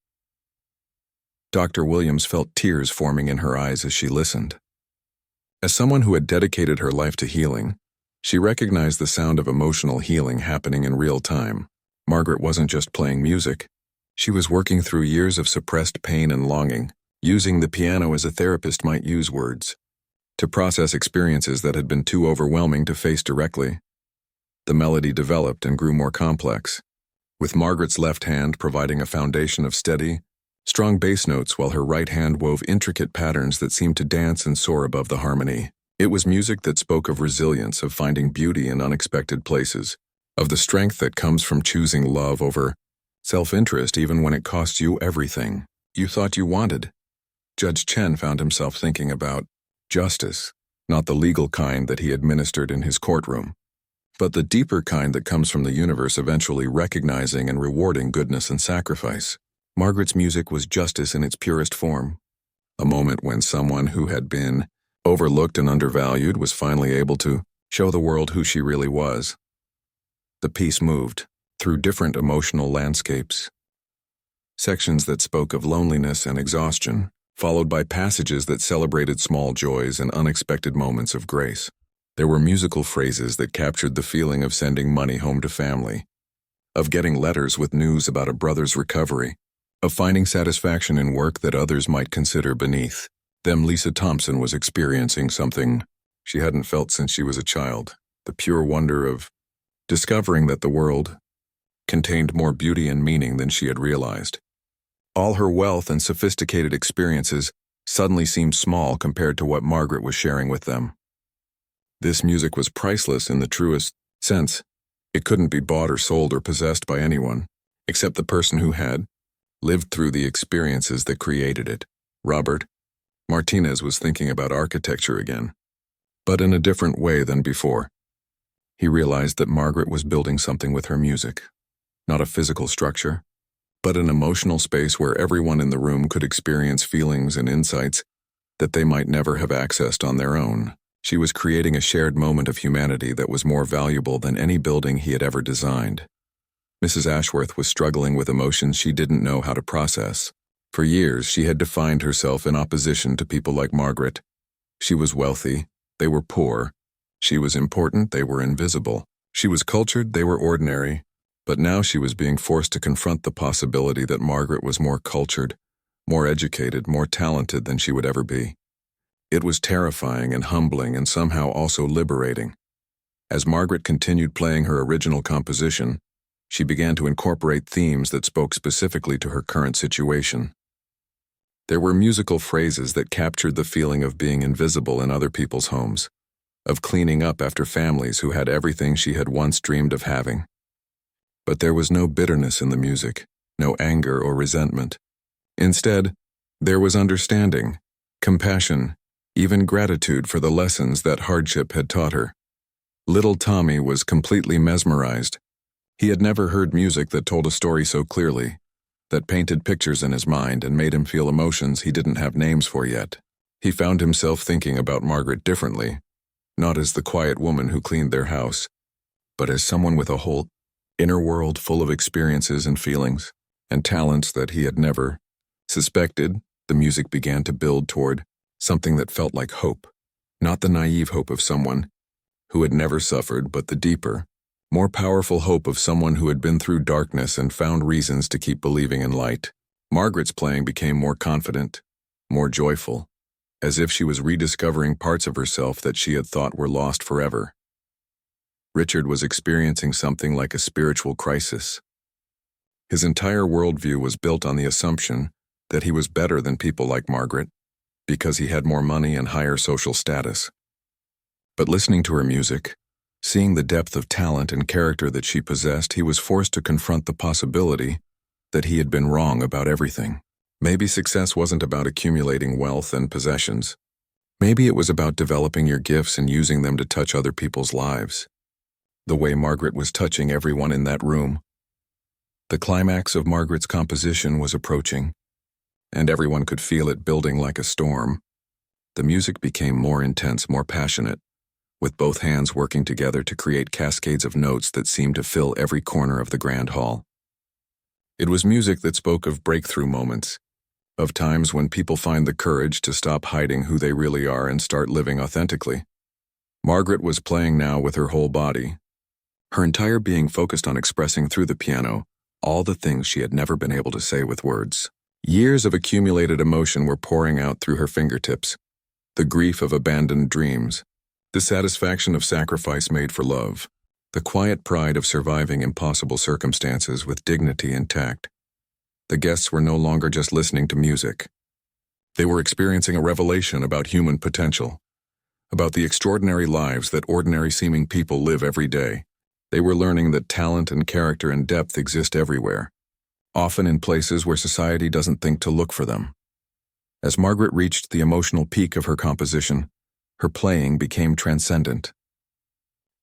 Dr. Williams felt tears forming in her eyes as she listened. As someone who had dedicated her life to healing, she recognized the sound of emotional healing happening in real time. Margaret wasn't just playing music. She was working through years of suppressed pain and longing, using the piano as a therapist might use words, to process experiences that had been too overwhelming to face directly. The melody developed and grew more complex, with Margaret's left hand providing a foundation of steady, strong bass notes while her right hand wove intricate patterns that seemed to dance and soar above the harmony. It was music that spoke of resilience, of finding beauty in unexpected places, of the strength that comes from choosing love over self-interest even when it costs you everything you thought you wanted. Judge Chen found himself thinking about justice, not the legal kind that he administered in his courtroom, but the deeper kind that comes from the universe eventually recognizing and rewarding goodness and sacrifice. Margaret's music was justice in its purest form, a moment when someone who had been overlooked and undervalued was finally able to show the world who she really was. The piece moved through different emotional landscapes, sections that spoke of loneliness and exhaustion, followed by passages that celebrated small joys and unexpected moments of grace. There were musical phrases that captured the feeling of sending money home to family, of getting letters with news about a brother's recovery, of finding satisfaction in work that others might consider beneath them. Lisa Thompson was experiencing something she hadn't felt since she was a child, the pure wonder of discovering that the world contained more beauty and meaning than she had realized. All her wealth and sophisticated experiences suddenly seemed small compared to what Margaret was sharing with them. This music was priceless in the truest sense. It couldn't be bought or sold or possessed by anyone, except the person who had lived through the experiences that created it. Robert Martinez was thinking about architecture again, but in a different way than before. He realized that Margaret was building something with her music, not a physical structure, but an emotional space where everyone in the room could experience feelings and insights that they might never have accessed on their own. She was creating a shared moment of humanity that was more valuable than any building he had ever designed. Mrs. Ashworth was struggling with emotions she didn't know how to process. For years, she had defined herself in opposition to people like Margaret. She was wealthy, they were poor. She was important, they were invisible. She was cultured, they were ordinary. But now she was being forced to confront the possibility that Margaret was more cultured, more educated, more talented than she would ever be. It was terrifying and humbling and somehow also liberating. As Margaret continued playing her original composition, she began to incorporate themes that spoke specifically to her current situation. There were musical phrases that captured the feeling of being invisible in other people's homes, of cleaning up after families who had everything she had once dreamed of having. But there was no bitterness in the music, no anger or resentment. Instead, there was understanding, compassion, even gratitude for the lessons that hardship had taught her. Little Tommy was completely mesmerized. He had never heard music that told a story so clearly, that painted pictures in his mind and made him feel emotions he didn't have names for yet. He found himself thinking about Margaret differently, not as the quiet woman who cleaned their house, but as someone with a whole inner world full of experiences and feelings and talents that he had never Suspected, the music began to build toward something that felt like hope, not the naive hope of someone who had never suffered, but the deeper, more powerful hope of someone who had been through darkness and found reasons to keep believing in light. Margaret's playing became more confident, more joyful, as if she was rediscovering parts of herself that she had thought were lost forever. Richard was experiencing something like a spiritual crisis. His entire worldview was built on the assumption that he was better than people like Margaret because he had more money and higher social status. But listening to her music, seeing the depth of talent and character that she possessed, he was forced to confront the possibility that he had been wrong about everything. Maybe success wasn't about accumulating wealth and possessions. Maybe it was about developing your gifts and using them to touch other people's lives, the way Margaret was touching everyone in that room. The climax of Margaret's composition was approaching, and everyone could feel it building like a storm. The music became more intense, more passionate, with both hands working together to create cascades of notes that seemed to fill every corner of the grand hall. It was music that spoke of breakthrough moments, of times when people find the courage to stop hiding who they really are and start living authentically. Margaret was playing now with her whole body, her entire being focused on expressing through the piano all the things she had never been able to say with words. Years of accumulated emotion were pouring out through her fingertips, the grief of abandoned dreams, the satisfaction of sacrifice made for love, the quiet pride of surviving impossible circumstances with dignity intact. The guests were no longer just listening to music. They were experiencing a revelation about human potential, about the extraordinary lives that ordinary-seeming people live every day. They were learning that talent and character and depth exist everywhere, often in places where society doesn't think to look for them. As Margaret reached the emotional peak of her composition, her playing became transcendent.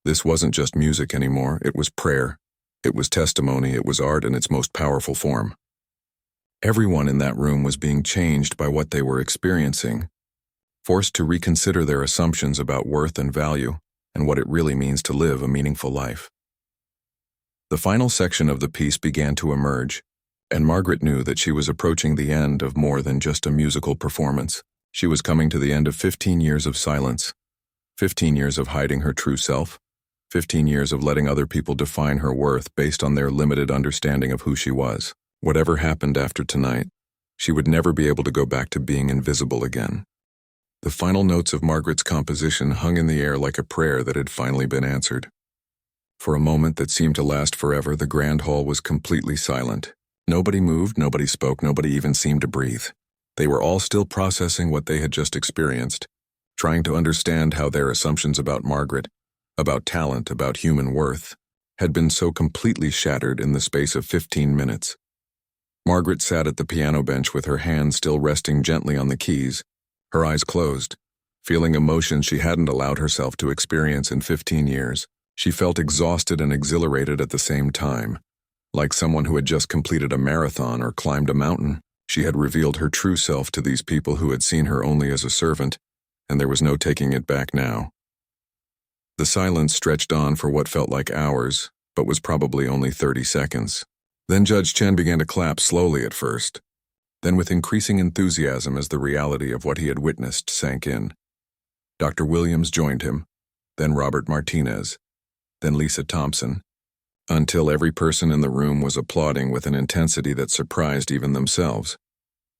This wasn't just music anymore, it was prayer, it was testimony, it was art in its most powerful form. Everyone in that room was being changed by what they were experiencing, forced to reconsider their assumptions about worth and value and what it really means to live a meaningful life. The final section of the piece began to emerge, and Margaret knew that she was approaching the end of more than just a musical performance. She was coming to the end of 15 years of silence, 15 years of hiding her true self, 15 years of letting other people define her worth based on their limited understanding of who she was. Whatever happened after tonight, she would never be able to go back to being invisible again. The final notes of Margaret's composition hung in the air like a prayer that had finally been answered. For a moment that seemed to last forever, the grand hall was completely silent. Nobody moved, nobody spoke, nobody even seemed to breathe. They were all still processing what they had just experienced, trying to understand how their assumptions about Margaret, about talent, about human worth, had been so completely shattered in the space of 15 minutes. Margaret sat at the piano bench with her hands still resting gently on the keys, her eyes closed, feeling emotions she hadn't allowed herself to experience in 15 years. She felt exhausted and exhilarated at the same time, like someone who had just completed a marathon or climbed a mountain. She had revealed her true self to these people who had seen her only as a servant, and there was no taking it back now. The silence stretched on for what felt like hours, but was probably only 30 seconds. Then Judge Chen began to clap slowly at first, then with increasing enthusiasm as the reality of what he had witnessed sank in. Dr. Williams joined him, then Robert Martinez, then Lisa Thompson, until every person in the room was applauding with an intensity that surprised even themselves.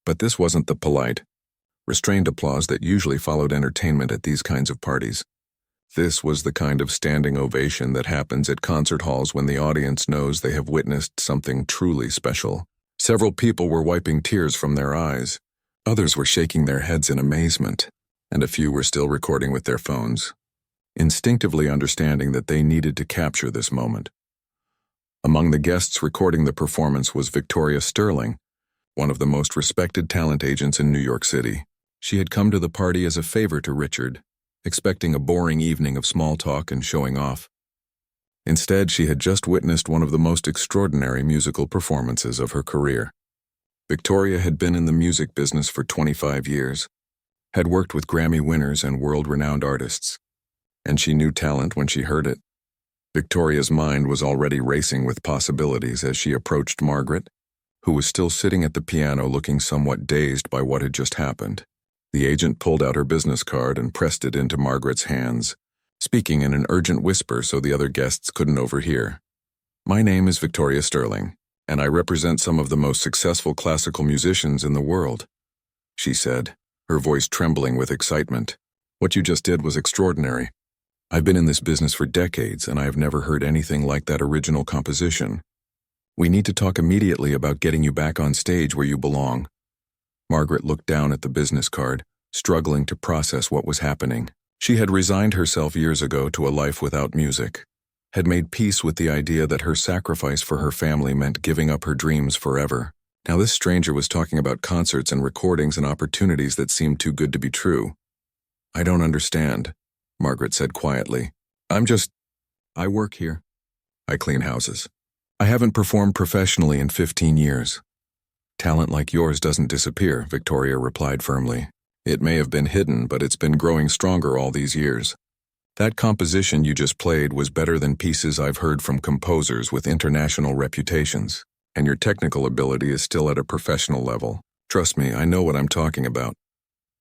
But this wasn't the polite, restrained applause that usually followed entertainment at these kinds of parties. This was the kind of standing ovation that happens at concert halls when the audience knows they have witnessed something truly special. Several people were wiping tears from their eyes. Others were shaking their heads in amazement, and a few were still recording with their phones, instinctively understanding that they needed to capture this moment. Among the guests recording the performance was Victoria Sterling, one of the most respected talent agents in New York City. She had come to the party as a favor to Richard, expecting a boring evening of small talk and showing off. Instead, she had just witnessed one of the most extraordinary musical performances of her career. Victoria had been in the music business for 25 years, had worked with Grammy winners and world-renowned artists, and she knew talent when she heard it. Victoria's mind was already racing with possibilities as she approached Margaret, who was still sitting at the piano looking somewhat dazed by what had just happened. The agent pulled out her business card and pressed it into Margaret's hands, speaking in an urgent whisper so the other guests couldn't overhear. "My name is Victoria Sterling, and I represent some of the most successful classical musicians in the world," she said, her voice trembling with excitement. "What you just did was extraordinary. I've been in this business for decades, and I have never heard anything like that original composition. We need to talk immediately about getting you back on stage where you belong." Margaret looked down at the business card, struggling to process what was happening. She had resigned herself years ago to a life without music, had made peace with the idea that her sacrifice for her family meant giving up her dreams forever. Now this stranger was talking about concerts and recordings and opportunities that seemed too good to be true. "I don't understand," Margaret said quietly. I work here. I clean houses. I haven't performed professionally in 15 years. "Talent like yours doesn't disappear," Victoria replied firmly. "It may have been hidden, but it's been growing stronger all these years. That composition you just played was better than pieces I've heard from composers with international reputations, and your technical ability is still at a professional level. Trust me, I know what I'm talking about."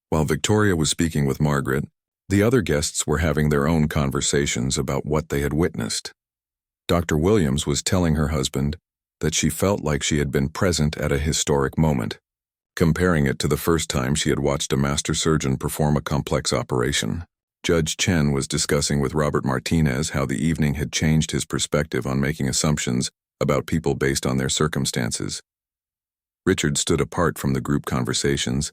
While Victoria was speaking with Margaret, the other guests were having their own conversations about what they had witnessed. Dr. Williams was telling her husband that she felt like she had been present at a historic moment, comparing it to the first time she had watched a master surgeon perform a complex operation. Judge Chen was discussing with Robert Martinez how the evening had changed his perspective on making assumptions about people based on their circumstances. Richard stood apart from the group conversations,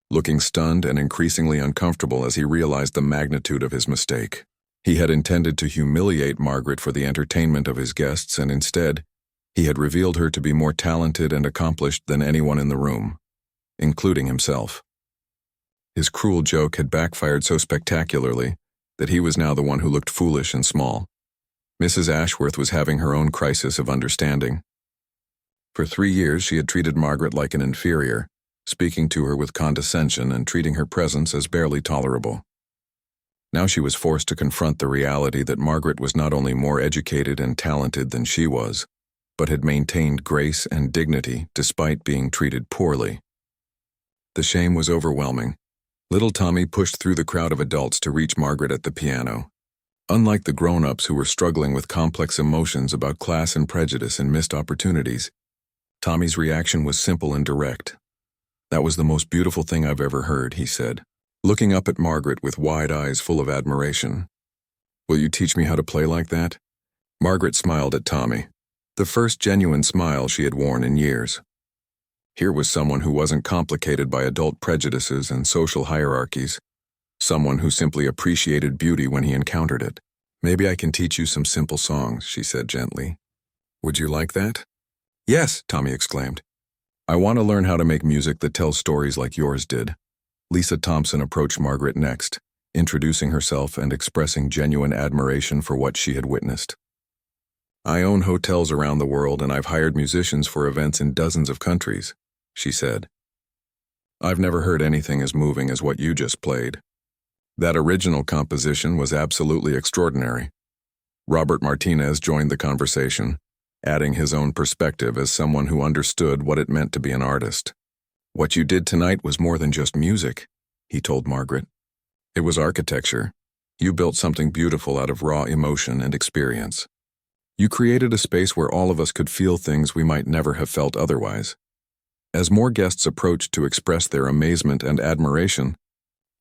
looking stunned and increasingly uncomfortable as he realized the magnitude of his mistake. He had intended to humiliate Margaret for the entertainment of his guests, and instead, he had revealed her to be more talented and accomplished than anyone in the room, including himself. His cruel joke had backfired so spectacularly that he was now the one who looked foolish and small. Mrs. Ashworth was having her own crisis of understanding. For 3 years, she had treated Margaret like an inferior, speaking to her with condescension and treating her presence as barely tolerable. Now she was forced to confront the reality that Margaret was not only more educated and talented than she was, but had maintained grace and dignity despite being treated poorly. The shame was overwhelming. Little Tommy pushed through the crowd of adults to reach Margaret at the piano. Unlike the grown-ups who were struggling with complex emotions about class and prejudice and missed opportunities, Tommy's reaction was simple and direct. "That was the most beautiful thing I've ever heard," he said, looking up at Margaret with wide eyes full of admiration. "Will you teach me how to play like that?" Margaret smiled at Tommy, the first genuine smile she had worn in years. Here was someone who wasn't complicated by adult prejudices and social hierarchies, someone who simply appreciated beauty when he encountered it. "Maybe I can teach you some simple songs," she said gently. "Would you like that?" "Yes," Tommy exclaimed. "I want to learn how to make music that tells stories like yours did." Lisa Thompson approached Margaret next, introducing herself and expressing genuine admiration for what she had witnessed. "I own hotels around the world, and I've hired musicians for events in dozens of countries," she said. "I've never heard anything as moving as what you just played. That original composition was absolutely extraordinary." Robert Martinez joined the conversation, adding his own perspective as someone who understood what it meant to be an artist. "What you did tonight was more than just music," he told Margaret. "It was architecture. You built something beautiful out of raw emotion and experience. You created a space where all of us could feel things we might never have felt otherwise." As more guests approached to express their amazement and admiration,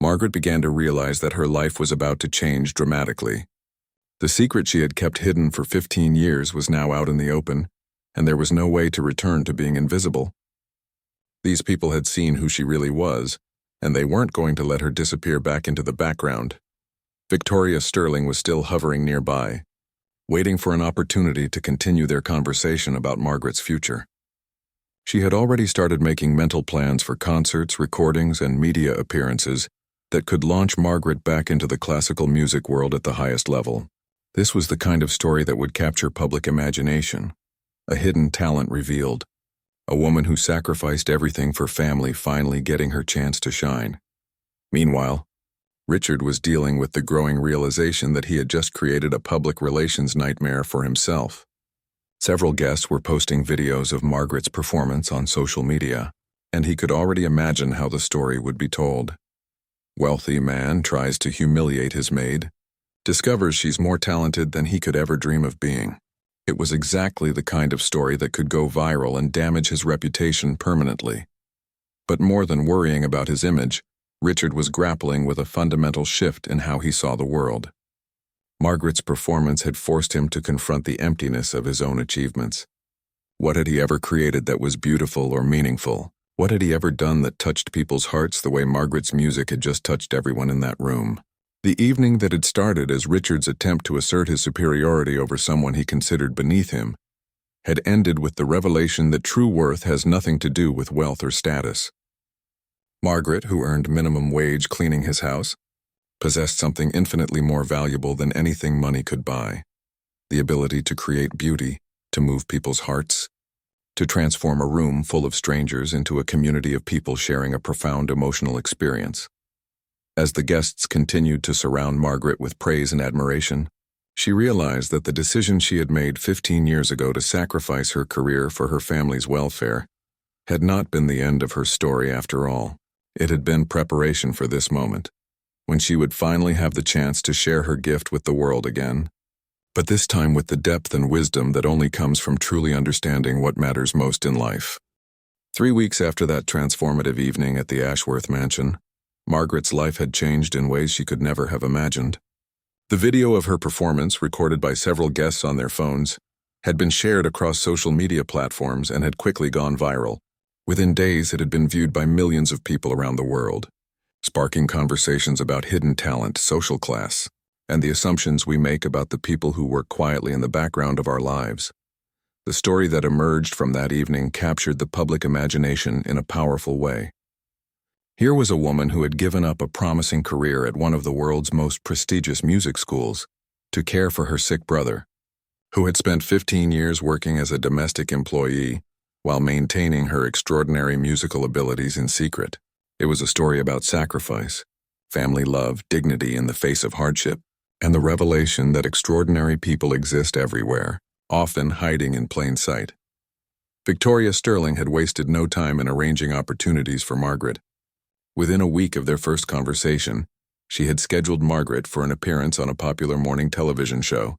Margaret began to realize that her life was about to change dramatically. The secret she had kept hidden for 15 years was now out in the open, and there was no way to return to being invisible. These people had seen who she really was, and they weren't going to let her disappear back into the background. Victoria Sterling was still hovering nearby, waiting for an opportunity to continue their conversation about Margaret's future. She had already started making mental plans for concerts, recordings, and media appearances that could launch Margaret back into the classical music world at the highest level. This was the kind of story that would capture public imagination, a hidden talent revealed, a woman who sacrificed everything for family finally getting her chance to shine. Meanwhile, Richard was dealing with the growing realization that he had just created a public relations nightmare for himself. Several guests were posting videos of Margaret's performance on social media, and he could already imagine how the story would be told. Wealthy man tries to humiliate his maid, discovers she's more talented than he could ever dream of being. It was exactly the kind of story that could go viral and damage his reputation permanently. But more than worrying about his image, Richard was grappling with a fundamental shift in how he saw the world. Margaret's performance had forced him to confront the emptiness of his own achievements. What had he ever created that was beautiful or meaningful? What had he ever done that touched people's hearts the way Margaret's music had just touched everyone in that room? The evening that had started as Richard's attempt to assert his superiority over someone he considered beneath him had ended with the revelation that true worth has nothing to do with wealth or status. Margaret, who earned minimum wage cleaning his house, possessed something infinitely more valuable than anything money could buy: the ability to create beauty, to move people's hearts, to transform a room full of strangers into a community of people sharing a profound emotional experience. As the guests continued to surround Margaret with praise and admiration, she realized that the decision she had made 15 years ago to sacrifice her career for her family's welfare had not been the end of her story after all. It had been preparation for this moment, when she would finally have the chance to share her gift with the world again, but this time with the depth and wisdom that only comes from truly understanding what matters most in life. 3 weeks after that transformative evening at the Ashworth mansion, Margaret's life had changed in ways she could never have imagined. The video of her performance, recorded by several guests on their phones, had been shared across social media platforms and had quickly gone viral. Within days, it had been viewed by millions of people around the world, sparking conversations about hidden talent, social class, and the assumptions we make about the people who work quietly in the background of our lives. The story that emerged from that evening captured the public imagination in a powerful way. Here was a woman who had given up a promising career at one of the world's most prestigious music schools to care for her sick brother, who had spent 15 years working as a domestic employee while maintaining her extraordinary musical abilities in secret. It was a story about sacrifice, family love, dignity in the face of hardship, and the revelation that extraordinary people exist everywhere, often hiding in plain sight. Victoria Sterling had wasted no time in arranging opportunities for Margaret. Within a week of their first conversation, she had scheduled Margaret for an appearance on a popular morning television show,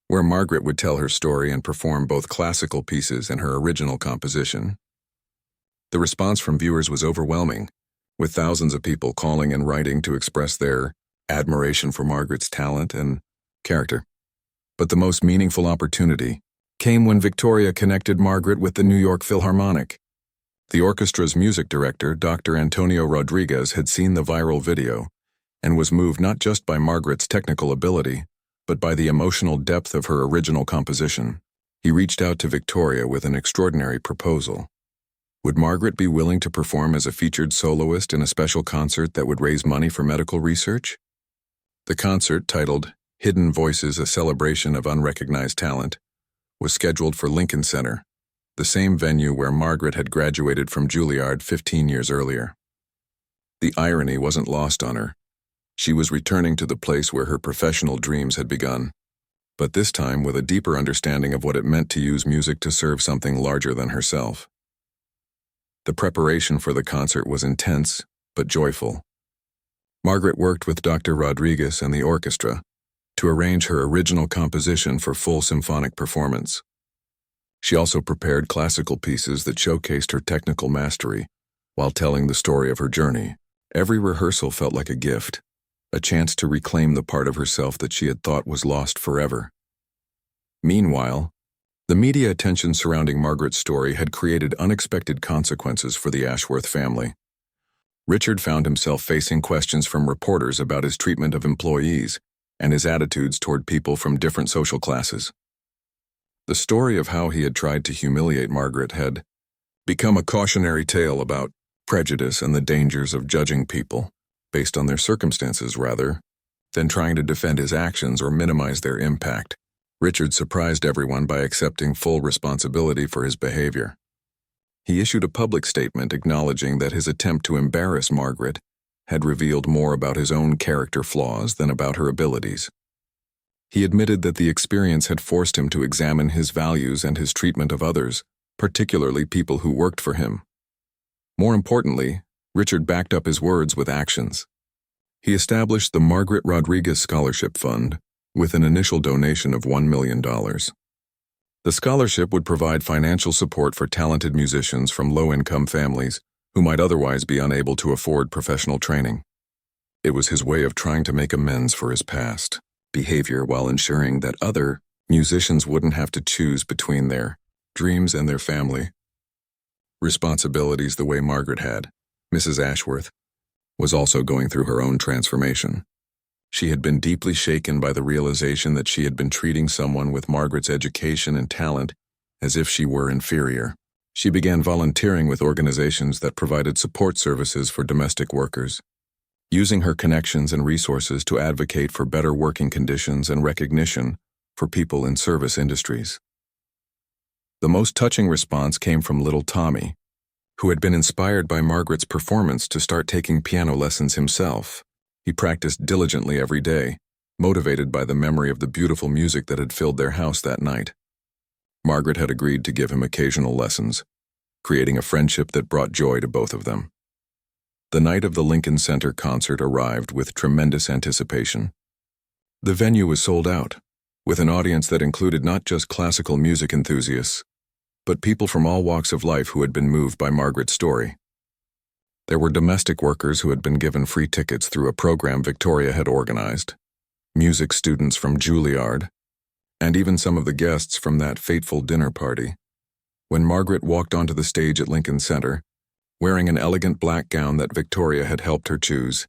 where Margaret would tell her story and perform both classical pieces and her original composition. The response from viewers was overwhelming, with thousands of people calling and writing to express their admiration for Margaret's talent and character. But the most meaningful opportunity came when Victoria connected Margaret with the New York Philharmonic. The orchestra's music director, Dr. Antonio Rodriguez, had seen the viral video and was moved not just by Margaret's technical ability, but by the emotional depth of her original composition. He reached out to Victoria with an extraordinary proposal. Would Margaret be willing to perform as a featured soloist in a special concert that would raise money for medical research? The concert, titled Hidden Voices: A Celebration of Unrecognized Talent, was scheduled for Lincoln Center, the same venue where Margaret had graduated from Juilliard 15 years earlier. The irony wasn't lost on her. She was returning to the place where her professional dreams had begun, but this time with a deeper understanding of what it meant to use music to serve something larger than herself. The preparation for the concert was intense, but joyful. Margaret worked with Dr. Rodriguez and the orchestra to arrange her original composition for full symphonic performance. She also prepared classical pieces that showcased her technical mastery while telling the story of her journey. Every rehearsal felt like a gift, a chance to reclaim the part of herself that she had thought was lost forever. Meanwhile, the media attention surrounding Margaret's story had created unexpected consequences for the Ashworth family. Richard found himself facing questions from reporters about his treatment of employees and his attitudes toward people from different social classes. The story of how he had tried to humiliate Margaret had become a cautionary tale about prejudice and the dangers of judging people based on their circumstances rather than trying to defend his actions or minimize their impact. Richard surprised everyone by accepting full responsibility for his behavior. He issued a public statement acknowledging that his attempt to embarrass Margaret had revealed more about his own character flaws than about her abilities. He admitted that the experience had forced him to examine his values and his treatment of others, particularly people who worked for him. More importantly, Richard backed up his words with actions. He established the Margaret Rodriguez Scholarship Fund with an initial donation of $1 million. The scholarship would provide financial support for talented musicians from low-income families who might otherwise be unable to afford professional training. It was his way of trying to make amends for his past behavior while ensuring that other musicians wouldn't have to choose between their dreams and their family responsibilities the way Margaret had. Mrs. Ashworth was also going through her own transformation. She had been deeply shaken by the realization that she had been treating someone with Margaret's education and talent as if she were inferior. She began volunteering with organizations that provided support services for domestic workers, using her connections and resources to advocate for better working conditions and recognition for people in service industries. The most touching response came from little Tommy, who had been inspired by Margaret's performance to start taking piano lessons himself. He practiced diligently every day, motivated by the memory of the beautiful music that had filled their house that night. Margaret had agreed to give him occasional lessons, creating a friendship that brought joy to both of them. The night of the Lincoln Center concert arrived with tremendous anticipation. The venue was sold out, with an audience that included not just classical music enthusiasts, but people from all walks of life who had been moved by Margaret's story. There were domestic workers who had been given free tickets through a program Victoria had organized, music students from Juilliard, and even some of the guests from that fateful dinner party. When Margaret walked onto the stage at Lincoln Center, wearing an elegant black gown that Victoria had helped her choose,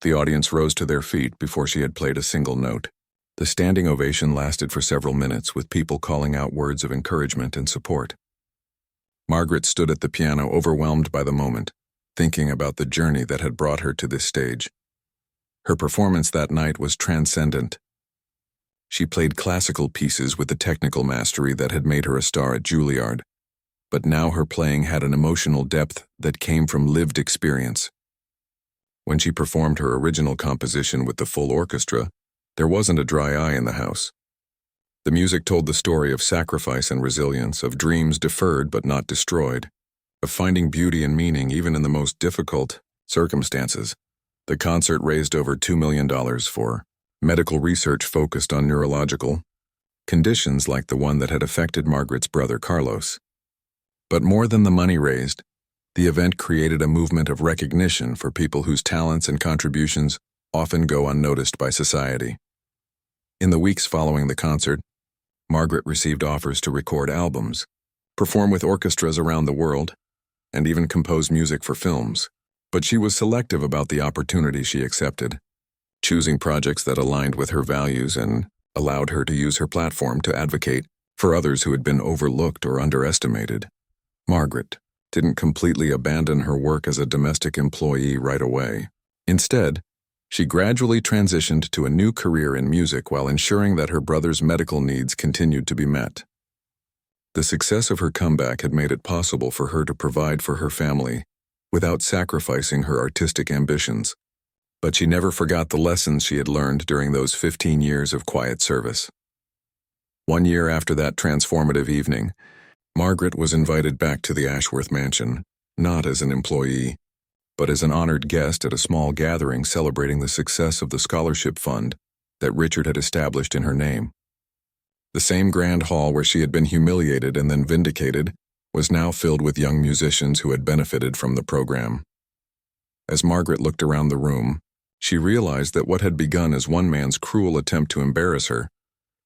the audience rose to their feet before she had played a single note. The standing ovation lasted for several minutes, with people calling out words of encouragement and support. Margaret stood at the piano, overwhelmed by the moment, thinking about the journey that had brought her to this stage. Her performance that night was transcendent. She played classical pieces with the technical mastery that had made her a star at Juilliard, but now her playing had an emotional depth that came from lived experience. When she performed her original composition with the full orchestra, there wasn't a dry eye in the house. The music told the story of sacrifice and resilience, of dreams deferred but not destroyed, of finding beauty and meaning even in the most difficult circumstances. The concert raised over $2 million for medical research focused on neurological conditions like the one that had affected Margaret's brother Carlos. But more than the money raised, the event created a movement of recognition for people whose talents and contributions often go unnoticed by society. In the weeks following the concert, Margaret received offers to record albums, perform with orchestras around the world, and even compose music for films. But she was selective about the opportunity she accepted, choosing projects that aligned with her values and allowed her to use her platform to advocate for others who had been overlooked or underestimated. Margaret didn't completely abandon her work as a domestic employee right away. Instead, she gradually transitioned to a new career in music while ensuring that her brother's medical needs continued to be met. The success of her comeback had made it possible for her to provide for her family without sacrificing her artistic ambitions, but she never forgot the lessons she had learned during those 15 years of quiet service. 1 year after that transformative evening, Margaret was invited back to the Ashworth mansion, not as an employee, but as an honored guest at a small gathering celebrating the success of the scholarship fund that Richard had established in her name. The same grand hall where she had been humiliated and then vindicated was now filled with young musicians who had benefited from the program. As Margaret looked around the room, she realized that what had begun as one man's cruel attempt to embarrass her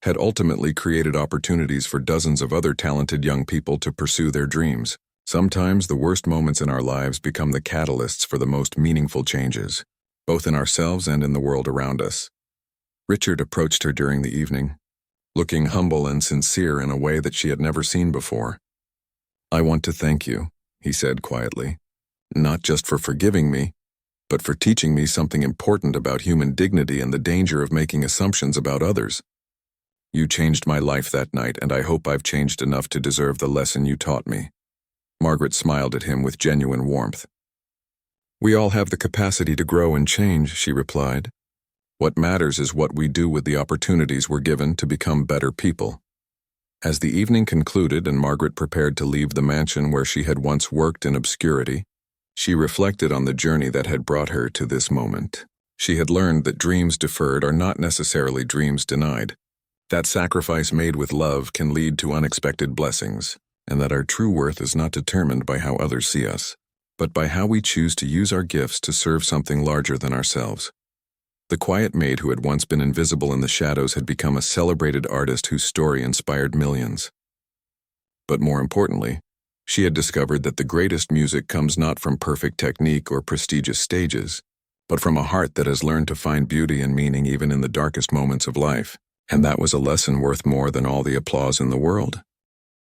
had ultimately created opportunities for dozens of other talented young people to pursue their dreams. Sometimes the worst moments in our lives become the catalysts for the most meaningful changes, both in ourselves and in the world around us. Richard approached her during the evening, looking humble and sincere in a way that she had never seen before. "I want to thank you," he said quietly, "not just for forgiving me, but for teaching me something important about human dignity and the danger of making assumptions about others. You changed my life that night, and I hope I've changed enough to deserve the lesson you taught me." Margaret smiled at him with genuine warmth. "We all have the capacity to grow and change," she replied. What matters is what we do with the opportunities we're given to become better people. As the evening concluded and Margaret prepared to leave the mansion where she had once worked in obscurity, she reflected on the journey that had brought her to this moment. She had learned that dreams deferred are not necessarily dreams denied, that sacrifice made with love can lead to unexpected blessings, and that our true worth is not determined by how others see us, but by how we choose to use our gifts to serve something larger than ourselves. The quiet maid who had once been invisible in the shadows had become a celebrated artist whose story inspired millions. But more importantly, she had discovered that the greatest music comes not from perfect technique or prestigious stages, but from a heart that has learned to find beauty and meaning even in the darkest moments of life. And that was a lesson worth more than all the applause in the world.